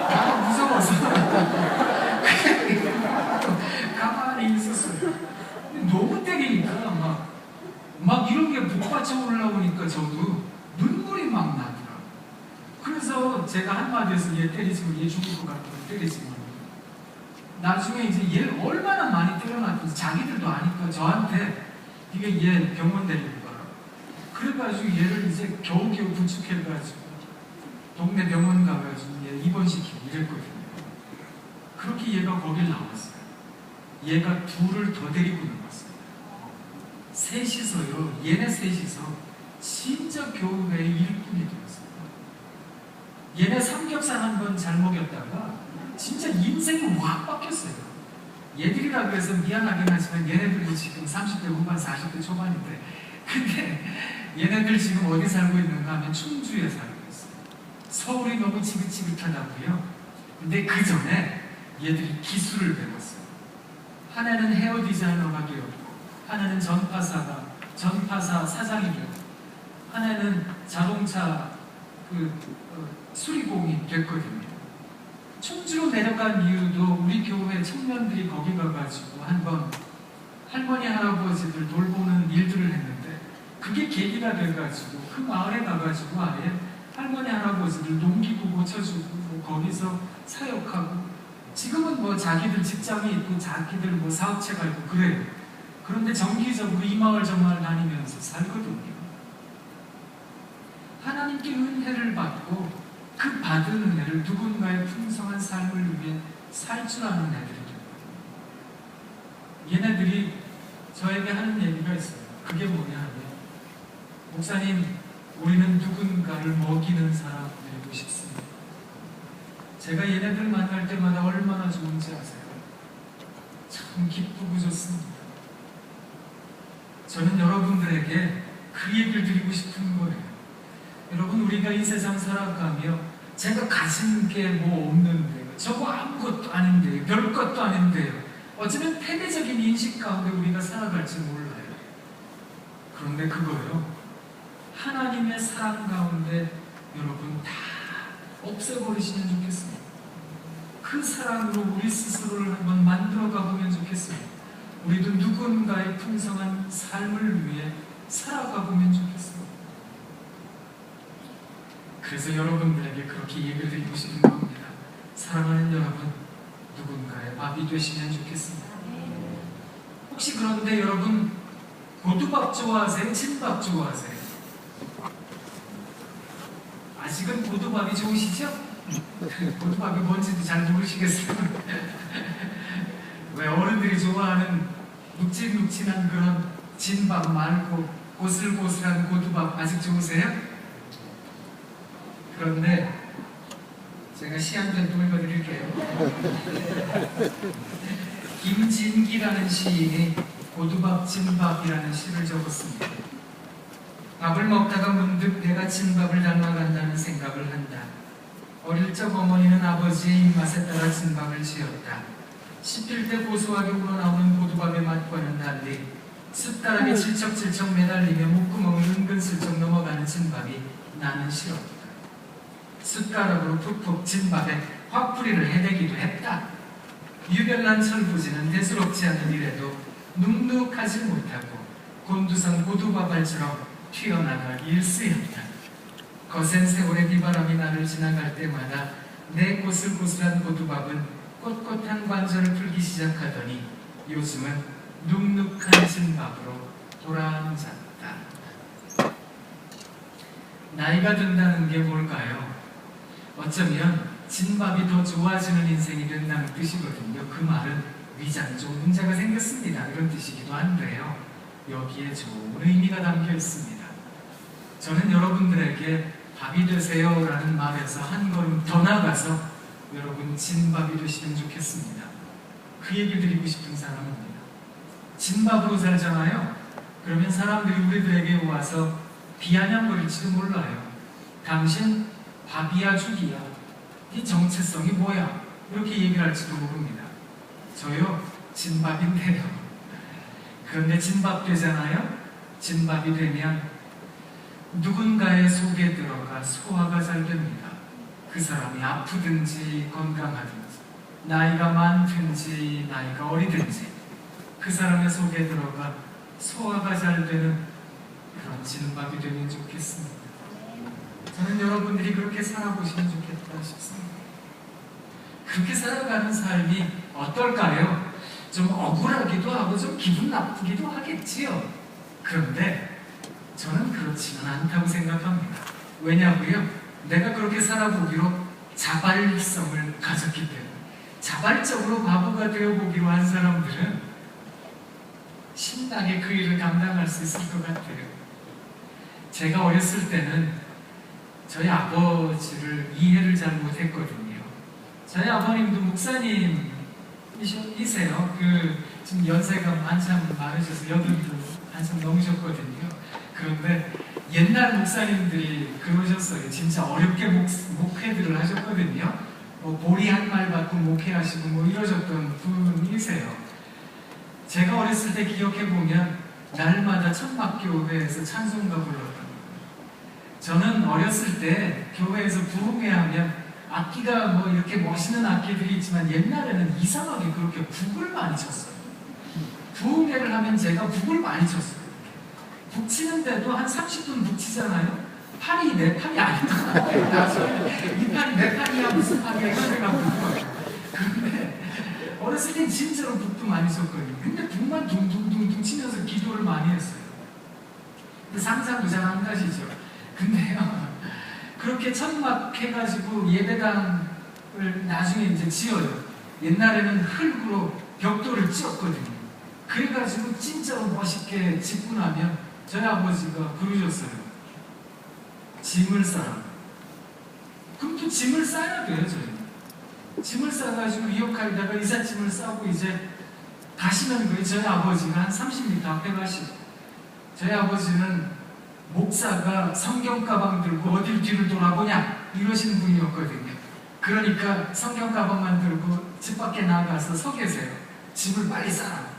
나도 무서워서 가만히 있었어요. 너무 때리니까 막 이런 게 북받쳐 올라오니까 저도 눈물이 막 나더라고요. 그래서 제가 한마디에서 얘 때리지 마, 얘 죽을 것 같아서 때리지 마. 나중에 이제 얘를 얼마나 많이 때려놨든지 자기들도 아니까 저한테 이게 얘 병원 데리고 가라. 그래가지고 얘를 이제 겨우겨우 구축해가지고 동네 병원 가가지고 얘 입원시키고 이랬거든요. 그렇게 얘가 거길 나왔어요. 얘가 둘을 더 데리고 나왔어요. 셋이서요. 얘네 셋이서 진짜 교회의 일꾼이 되었어요. 얘네 삼겹살 한 번 잘 먹였다가 진짜 인생이 확 바뀌었어요. 얘들이라고 해서 미안하긴 하지만 얘네들도 지금 30대 후반, 40대 초반인데 근데 얘네들 지금 어디 살고 있는가 하면 충주에 살고 있어요. 서울이 너무 지긋지긋하다고요. 근데 그 전에 얘들이 기술을 배웠어요. 하나는 헤어 디자이너가 되었고 하나는 전파사가 전파사 사장이고요. 아내는 자동차 수리공이 됐거든요. 충주로 내려간 이유도 우리 교회 청년들이 거기 가가지고 한번 할머니 할아버지들 돌보는 일들을 했는데 그게 계기가 돼가지고 그 마을에 가가지고 아예 할머니 할아버지들 농기구 고쳐주고 뭐 거기서 사역하고 지금은 뭐 자기들 직장이 있고 자기들 뭐 사업체가 있고 그래요. 그런데 정기적으로 이 마을 저 마을 다니면서 살거든요. 하나님께 은혜를 받고 그 받은 은혜를 누군가의 풍성한 삶을 위해 살 줄 아는 애들이죠. 얘네들이 저에게 하는 얘기가 있어요. 그게 뭐냐 하면 목사님, 우리는 누군가를 먹이는 사람 되고 싶습니다. 제가 얘네들 만날 때마다 얼마나 좋은지 아세요? 참 기쁘고 좋습니다. 저는 여러분들에게 그 얘기를 드리고 싶은 거예요. 여러분, 우리가 이 세상 살아가며 제가 가진 게 뭐 없는데요, 저거 아무것도 아닌데요, 별것도 아닌데요, 어쩌면 폐쇄적인 인식 가운데 우리가 살아갈지 몰라요. 그런데 그거요, 하나님의 사랑 가운데 여러분 다 없애버리시면 좋겠습니다. 그 사랑으로 우리 스스로를 한번 만들어 가보면 좋겠습니다. 우리도 누군가의 풍성한 삶을 위해 살아가 보면 좋겠습니다. 그래서 여러분들에게 그렇게 얘기를 드리고 싶은 겁니다. 사랑하는 여러분, 누군가의 밥이 되시면 좋겠습니다. 혹시 그런데 여러분, 고두밥 좋아하세요? 진밥 좋아하세요? 아직은 고두밥이 좋으시죠? 고두밥이 뭔지도 잘 모르시겠어요? 왜 어른들이 좋아하는 묵직묵직한 그런 진밥 말고 고슬고슬한 고두밥 아직 좋으세요? 그런데 제가 시 한 편 또 읽어드릴게요. 김진기라는 시인이 고두밥 진밥이라는 시를 적었습니다. 밥을 먹다가 문득 내가 진밥을 닮아간다는 생각을 한다. 어릴 적 어머니는 아버지의 입맛에 따라 진밥을 지었다. 씹힐 때 고소하게 우러나오는 고두밥의 맛과는 달리 숟가락에 질척질척 매달리며 목구멍을 은근슬쩍 넘어가는 진밥이 나는 싫었다. 숟가락으로 푹푹 진밥에 화풀이를 해대기도 했다. 유별난 철부지는 대수롭지 않은 일에도 눅눅하지 못하고 곤두선 고두밥알처럼 튀어나갈 일쑤였다. 거센 세월의 비바람이 나를 지나갈 때마다 내 고슬고슬한 고두밥은 꼿꼿한 관절을 풀기 시작하더니 요즘은 눅눅한 진밥으로 돌아앉았다. 나이가 든다는 게 뭘까요? 어쩌면 진밥이 더 좋아지는 인생이 된다는 뜻이거든요. 그 말은 위장에 좀 문제가 생겼습니다, 이런 뜻이기도 한데요. 여기에 좋은 의미가 담겨 있습니다. 저는 여러분들에게 밥이 되세요 라는 말에서 한 걸음 더 나가서 여러분 진밥이 되시면 좋겠습니다. 그 얘기 드리고 싶은 사람입니다. 진밥으로 살잖아요. 그러면 사람들이 우리들에게 와서 비아냥거릴지도 몰라요. 당신 밥이야 죽이야, 네 정체성이 뭐야, 이렇게 얘기를 할지도 모릅니다. 저요, 진밥인데요. 그런데 진밥 되잖아요. 진밥이 되면 누군가의 속에 들어가 소화가 잘 됩니다. 그 사람이 아프든지 건강하든지, 나이가 많든지 나이가 어리든지 그 사람의 속에 들어가 소화가 잘 되는 그런 진밥이 되면 좋겠습니다. 저는 여러분들이 그렇게 살아보시면 좋겠다 싶습니다. 그렇게 살아가는 삶이 어떨까요? 좀 억울하기도 하고 좀 기분 나쁘기도 하겠지요. 그런데 저는 그렇지는 않다고 생각합니다. 왜냐고요? 내가 그렇게 살아보기로 자발성을 가졌기 때문에. 자발적으로 바보가 되어보기로 한 사람들은 신나게 그 일을 감당할 수 있을 것 같아요. 제가 어렸을 때는 저희 아버지를 이해를 잘 못했거든요. 저희 아버님도 목사님이세요. 지금 연세가 한참 많으셔서 여든도 한참 넘으셨거든요. 그런데 옛날 목사님들이 그러셨어요. 진짜 어렵게 목회들을 하셨거든요. 뭐 보리 한 말 받고 목회하시고 뭐 이러셨던 분이세요. 제가 어렸을 때 기억해보면 날마다 천막교회에서 찬송가 불렀던 거예요. 저는 어렸을 때 교회에서 부흥회 하면 악기가 뭐 이렇게 멋있는 악기들이 있지만 옛날에는 이상하게 그렇게 북을 많이 쳤어요. 부흥회를 하면 제가 북을 많이 쳤어요. 북 치는데도 한 30분 북 치잖아요. 팔이 내 팔이 아니더라고요. 이 팔이 내 팔이야 무슨 팔이야 이런 생각 들어요. 그런데 어렸을 땐 진짜로 북도 많이 쳤거든요. 근데 북만 둥둥둥둥 치면서 기도를 많이 했어요. 상상도 잘 안 가시죠. 근데요, 그렇게 천막 해가지고 예배당을 나중에 이제 지어요. 옛날에는 흙으로 벽돌을 찧었거든요. 그래가지고 진짜로 멋있게 짓고 나면 저희 아버지가 그러셨어요. 짐을 싸라. 그럼 또 짐을 싸야 돼요, 저희는. 짐을 싸가지고 리어카에다가 이삿짐을 싸고 이제 가시는 거예요. 저희 아버지가 한 30m 앞에 가시고. 저희 아버지는 목사가 성경 가방 들고 어딜 뒤를 돌아보냐 이러시는 분이었거든요. 그러니까 성경 가방만 들고 집 밖에 나가서 서 계세요. 짐을 빨리 싸라.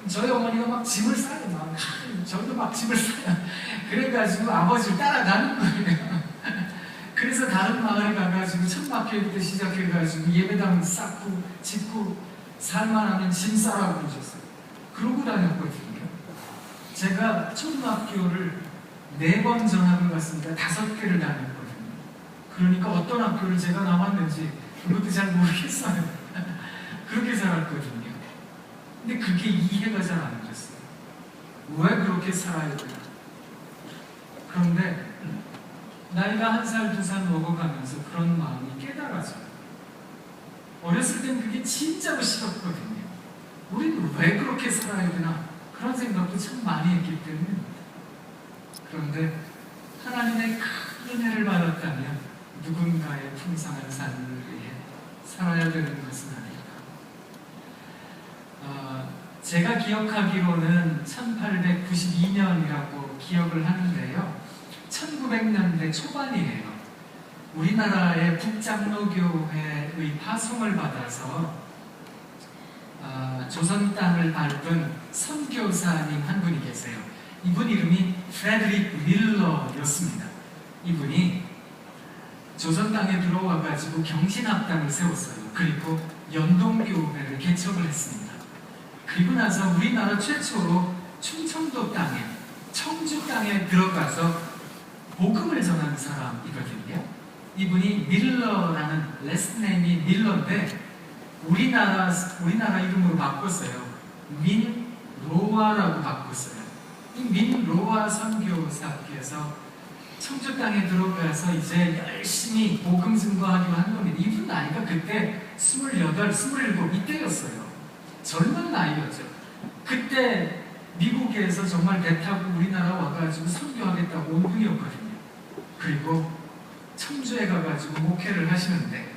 저희 어머니가 막 짐을 싸요. 막 저도 막 짐을 싸요. 그래가지고 아버지를 따라가는 거예요. 그래서 다른 마을에 가가지고 천막교회부터 시작해가지고 예배당 쌓고 짓고 살만하면 짐 싸라고 그러셨어요. 그러고 다녔거든요. 제가 초등학교를 4번 전학을 갔습니다. 5개를 다녔거든요. 그러니까 어떤 학교를 제가 나왔는지 그것도 잘 모르겠어요. 그렇게 살았거든요. 근데 그게 이해가 잘 안 됐어요. 왜 그렇게 살아야 되나? 그런데 나이가 1살, 2살 먹어가면서 그런 마음이 깨달아져요. 어렸을 땐 그게 진짜로 싫었거든요. 우리는 왜 그렇게 살아야 되나? 그런 생각도 참 많이 했기 때문에. 그런데 하나님의 큰 은혜를 받았다면 누군가의 풍성한 삶을 위해 살아야 되는 것은 아닐까. 제가 기억하기로는 1892년이라고 기억을 하는데요. 1900년대 초반이에요. 우리나라의 북장로교회의 파송을 받아서 조선 땅을 밟은 선교사님 한 분이 계세요. 이분 이름이 프레드릭 밀러였습니다. 이분이 조선 땅에 들어와가지고 경신학당을 세웠어요. 그리고 연동교회를 개척을 했습니다. 그리고 나서 우리나라 최초로 충청도 땅에, 청주 땅에 들어가서 복음을 전하는 사람이거든요. 이분이 밀러라는 레스네임이 밀러인데 우리나라 이름으로 바꿨어요. 민로아라고 바꿨어요. 이 민로아 선교사께서 청주 땅에 들어가서 이제 열심히 복음 증거하기로 한 겁니다. 이분 나이가 그때 28, 27 이때였어요. 젊은 나이였죠. 그때 미국에서 정말 배 타고 우리나라 와가지고 선교하겠다고 온 분이었거든요. 그리고 청주에 가가지고 목회를 하시는데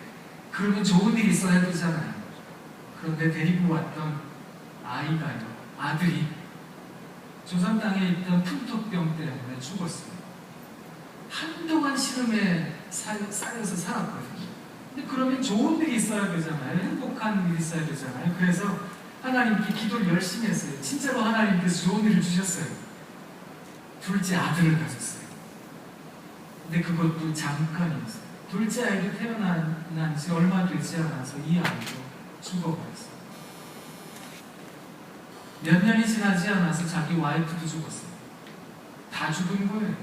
그러면 좋은 일이 있어야 되잖아요. 그런데 데리고 왔던 아들이 조선 땅에 있던 풍토병 때문에 죽었어요. 한동안 시름에 쌓여서 살았거든요. 근데 그러면 좋은 일이 있어야 되잖아요. 행복한 일이 있어야 되잖아요. 그래서 하나님께 기도를 열심히 했어요. 진짜로 하나님께서 좋은 일을 주셨어요. 둘째 아들을 가졌어요. 근데 그것도 잠깐이었어요. 둘째 아이도 태어난 지 얼마 되지 않아서 이 아이도 죽어버렸어요. 몇 년이 지나지 않아서 자기 와이프도 죽었어요. 다 죽은 거예요.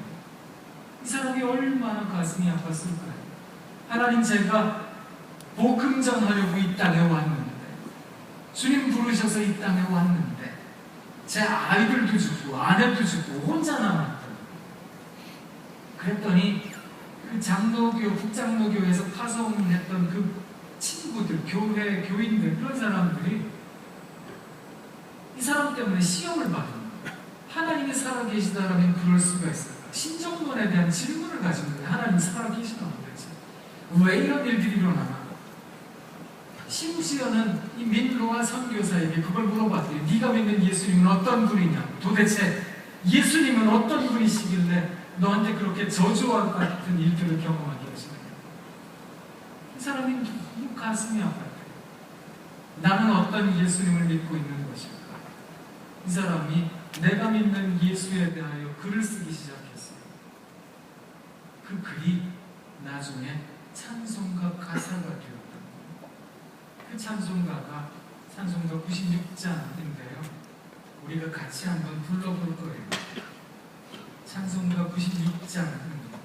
이 사람이 얼마나 가슴이 아팠을까요? 하나님, 제가 복음 전하려고 이 땅에 왔는데, 주님 부르셔서 이 땅에 왔는데 제 아이들도 죽고 아내도 죽고 혼자 남았다. 그랬더니 그 장로교, 북장로교에서 파송했던 그 친구들, 교회 교인들, 그런 사람들이 이 사람 때문에 시험을 받은 거예요. 하나님이 살아계시다라면 그럴 수가 있어요. 신정론에 대한 질문을 가지고 있는데 하나님 살아계시나 모르겠지. 왜 이런 일들이 일어나나? 심지어는 이 민로아 선교사에게 그걸 물어봤더니 네가 믿는 예수님은 어떤 분이냐? 도대체 예수님은 어떤 분이시길래 너한테 그렇게 저주와 같은 일들을 경험하게 하시느냐? 이 사람이 너무 가슴이 아팠대요. 나는 어떤 예수님을 믿고 있는 것일까? 이 사람이 내가 믿는 예수에 대하여 글을 쓰기 시작했어요. 그 글이 나중에 찬송가 가사가 되었다. 그 찬송가가 찬송가 96장인데요. 우리가 같이 한번 불러볼 거예요. 찬송가 96장입니다.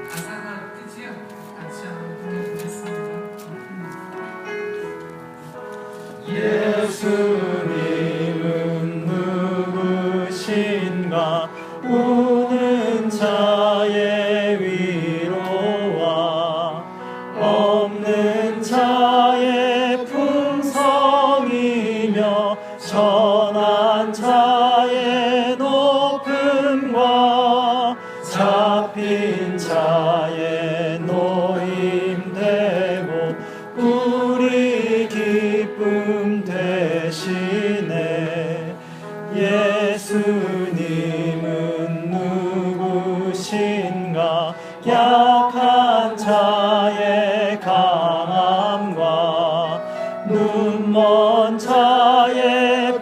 가사가 뜻이요. 같이 한번 불러보겠습니다. 예수님은 누구신가? 우는 자의 위로와 없는 자의 풍성이며 천한 자의 높음과 잡힌 자의 노임되고 우리 기쁨 되시네. 예수님은 누구신가? 약한 자의 강함과 눈먼 자의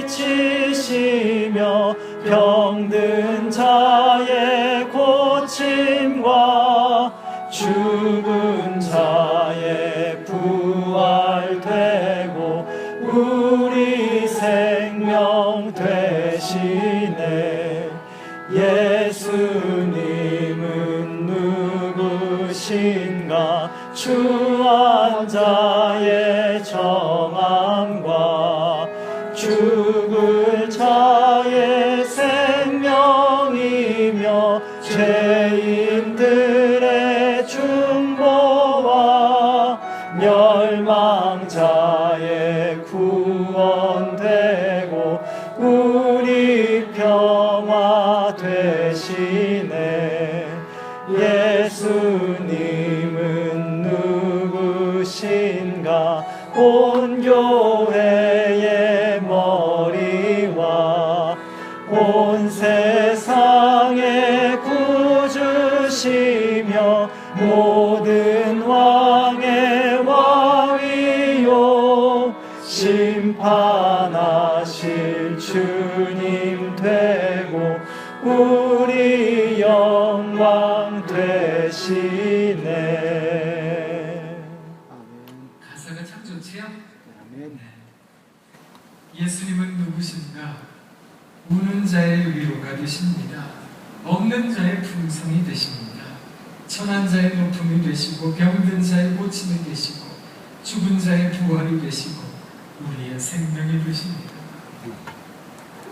빛이시며 병든 자의 고침과 죽은 자의 부활되고 우리 생명 되시네. 예수님은 누구신가? 추한 자의 정함과 죽을 자의 생명이며 죄인들의 중보와 멸망자의 구원되고 우리 평화 되시네. 예수님은 누구신가? 온 교회의 머리와 온 세상의 구주시며 모든 왕의 왕이요 심판하실 주님 되고 우리 영광 되시네. 가사가 참 좋지요? 아멘. 예수님은 누구신가? 우는 자의 위로가 되십니다. 없는 자의 풍성이 되십니다. 천한 자의 높음이 되시고 병든 자의 고침이 되시고 죽은 자의 부활이 되시고 우리의 생명이 되십니다.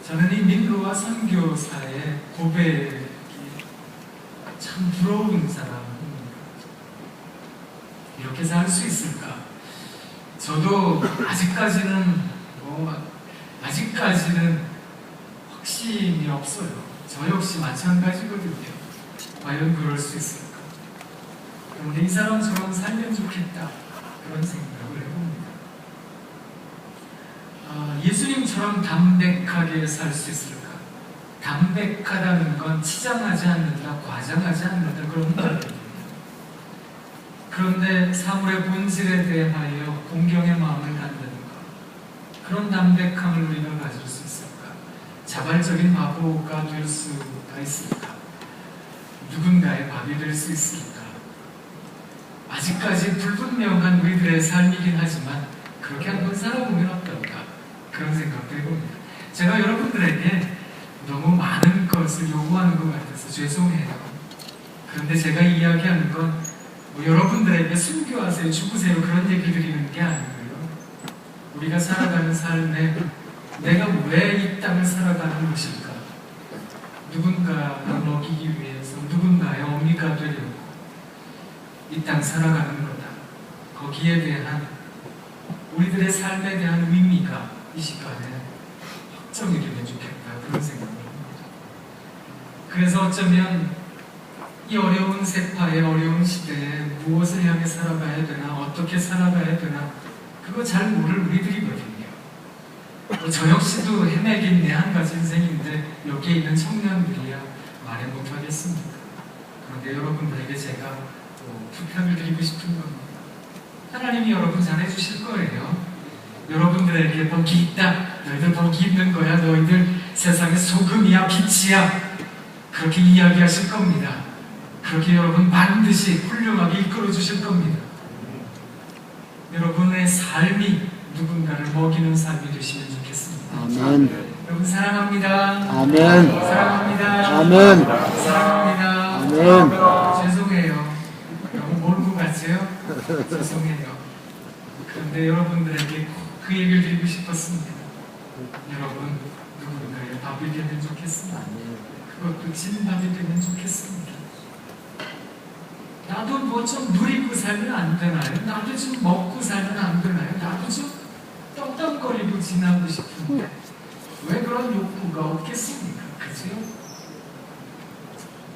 저는 이 민로와 선교사의 고백이 참 부러운 사람입니다. 이렇게 살 수 있을까? 저도 아직까지는 확신이 없어요. 저 역시 마찬가지거든요. 과연 그럴 수 있을까? 그런데 이 사람처럼 살면 좋겠다. 그런 생각을 해봅니다. 예수님처럼 담백하게 살 수 있을까? 담백하다는 건 치장하지 않는다, 과장하지 않는다 그런 말이거든요. 그런데 사물의 본질에 대하여 공경의 마음을 갖는 것, 그런 담백함을 우리가 가질 수 있을까? 자발적인 바보가 될 수가 있을까? 누군가의 밥이 될 수 있을까? 아직까지 불분명한 우리들의 삶이긴 하지만 그렇게 한번 살아보면 어떨까? 그런 생각도 해봅니다. 제가 여러분들에게 너무 많은 것을 요구하는 것 같아서 죄송해요. 그런데 제가 이야기하는 건 여러분들에게 순교하세요, 죽으세요 그런 얘기 드리는 게 아니고요. 우리가 살아가는 삶에 내가 왜 이 땅을 살아가는 것일까? 누군가를 먹이기 위해서 누군가의 어미가 되려고 이 땅 살아가는 거다. 거기에 대한 우리들의 삶에 대한 의미가 이 시간에 확정이 되면 좋겠다 그런 생각을 합니다. 그래서 어쩌면 이 어려운 세파의 어려운 시대에 무엇을 향해 살아가야 되나 어떻게 살아가야 되나 그거 잘 모를 우리들이거든요. 저 역시도 헤매긴 내 한 가지 인생인데 여기에 있는 청년들이야 말해 못하겠습니다. 그런데 여러분들에게 제가 부탁을 드리고 싶은 겁니다. 하나님이 여러분 잘해주실 거예요. 여러분들에게 복이 있다. 너희들 복이 있는 거야. 너희들 세상의 소금이야, 빛이야. 그렇게 이야기하실 겁니다. 그렇게 여러분 반드시 훌륭하게 이끌어 주실 겁니다. 여러분의 삶이 누군가를 먹이는 삶이 되시면 좋겠습니다. 아멘. 여러분 사랑합니다. 아멘. 사랑합니다. 아멘. 사랑합니다. 아멘. 죄송해요. 너무 먼 것 같아요. 죄송해요. 그런데 여러분들에게 꼭 그 얘기를 드리고 싶었습니다. 여러분 누군가의 밥이 되면 좋겠습니다. 그것도 진밥이 되면 좋겠습니다. 나도 뭐 좀 누리고 살면 안 되나요? 나도 좀 먹고 살면 안 되나요? 나도 좀 떡떡거리고 지나고 싶은데 왜 그런 욕구가 없겠습니까? 그죠?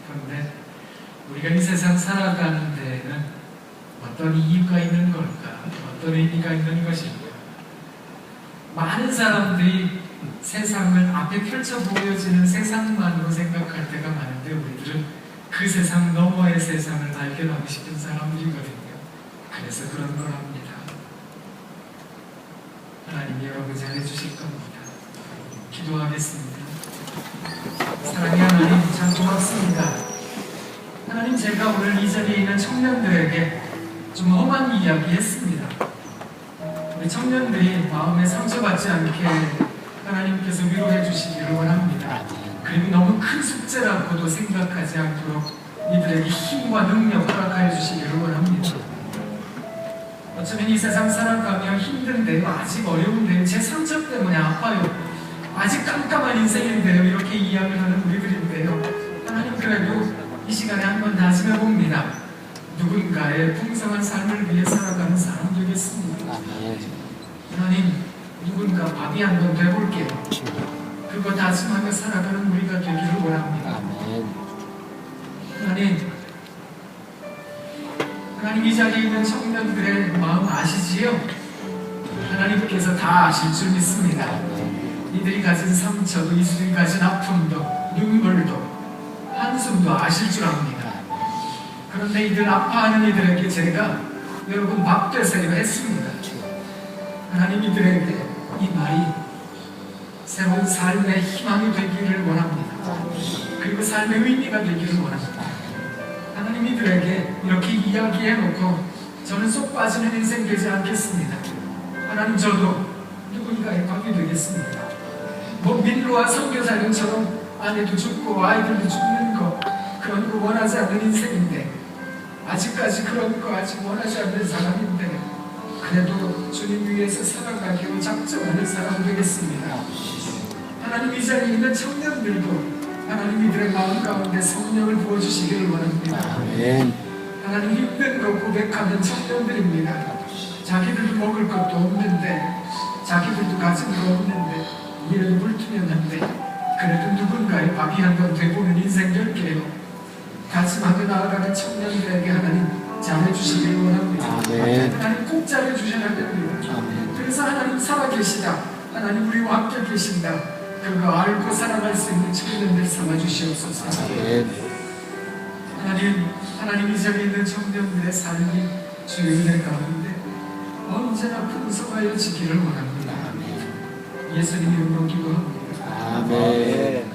그런데 우리가 이 세상 살아가는 데에는 어떤 이유가 있는 걸까? 어떤 의미가 있는 것일까? 많은 사람들이 세상을 앞에 펼쳐 보여지는 세상만으로 생각할 때가 많은데 우리들은 그 세상 너머의 세상을 발견하고 싶은 사람들이거든요. 그래서 그런 걸 합니다. 하나님이 여러분 잘해주실 겁니다. 기도하겠습니다. 사랑의 하나님 참 고맙습니다. 하나님 제가 오늘 이 자리에 있는 청년들에게 좀 험한 이야기 했습니다. 우리 청년들이 마음에 상처받지 않게 하나님께서 위로해 주시기를 원합니다. 그리고 너무 큰 숙제라고도 생각하지 않도록 이들에게 힘과 능력 허락하여 주시기를 원합니다. 어쩌면 이 세상 살아가며 힘든데요, 아직 어려운데요, 제 상처 때문에 아파요, 아직 깜깜한 인생인데요, 이렇게 이야기를 하는 우리들인데요, 하나님 그래도 이 시간에 한번 다짐해 봅니다. 누군가의 풍성한 삶을 위해 살아가는 사람 되겠습니다. 하나님 누군가 밥이 한번 돼볼게요. 그거 다짐하며 살아가는 우리가 되기를 원합니다. 하나님 이 자리에 있는 청년들의 마음 아시지요? 하나님께서 다 아실 줄 믿습니다. 이들이 가진 상처도, 이들이 가진 아픔도, 눈물도, 한숨도 아실 줄 압니다. 그런데 이들 아파하는 이들에게 제가 여러분 밥 되세요 했습니다. 하나님 이들에게 이 말이 새로운 삶의 희망이 되기를 원합니다. 그리고 삶의 의미가 되기를 원합니다. 하나님 이들에게 이렇게 이야기해놓고 저는 쏙 빠지는 인생 되지 않겠습니다. 하나님 저도 누군가의 밥이 되겠습니다. 뭐 밀로와 선교사님처럼 아내도 죽고 아이들도 죽는 거 그런 거 원하지 않는 인생인데, 아직까지 그런 거 아직 원하지 않는 사람인데 그래도 주님 위해서 살아가기로 작정하는 사람 되겠습니다. 하나님 이 자리에 있는 청년들도 하나님 이들의 마음 가운데 성령을 부어주시기를 원합니다. 하나님 힘든 거 고백하는 청년들입니다. 자기들도 먹을 것도 없는데, 자기들도 가진 거 없는데, 미래도 불투명한데 그래도 누군가의 밥이 한번 돼보는 인생 될게요. 다짐하고 나아가는 청년들에게 하나님 잘해주시기를 원합니다. 하나님 꼭 잘해주셔야 됩니다. 그래서 하나님 살아계시다, 하나님 우리와 함께 계신다, 그거 알고 살아갈 수 있는 청년들 삼아주시옵소서. 하나님 이 자리에 있는 청년들의 삶이 주의 은혜 가운데 언제나 풍성하여 지기를 원합니다. 예수님 이름으로 기도합니다. 아멘.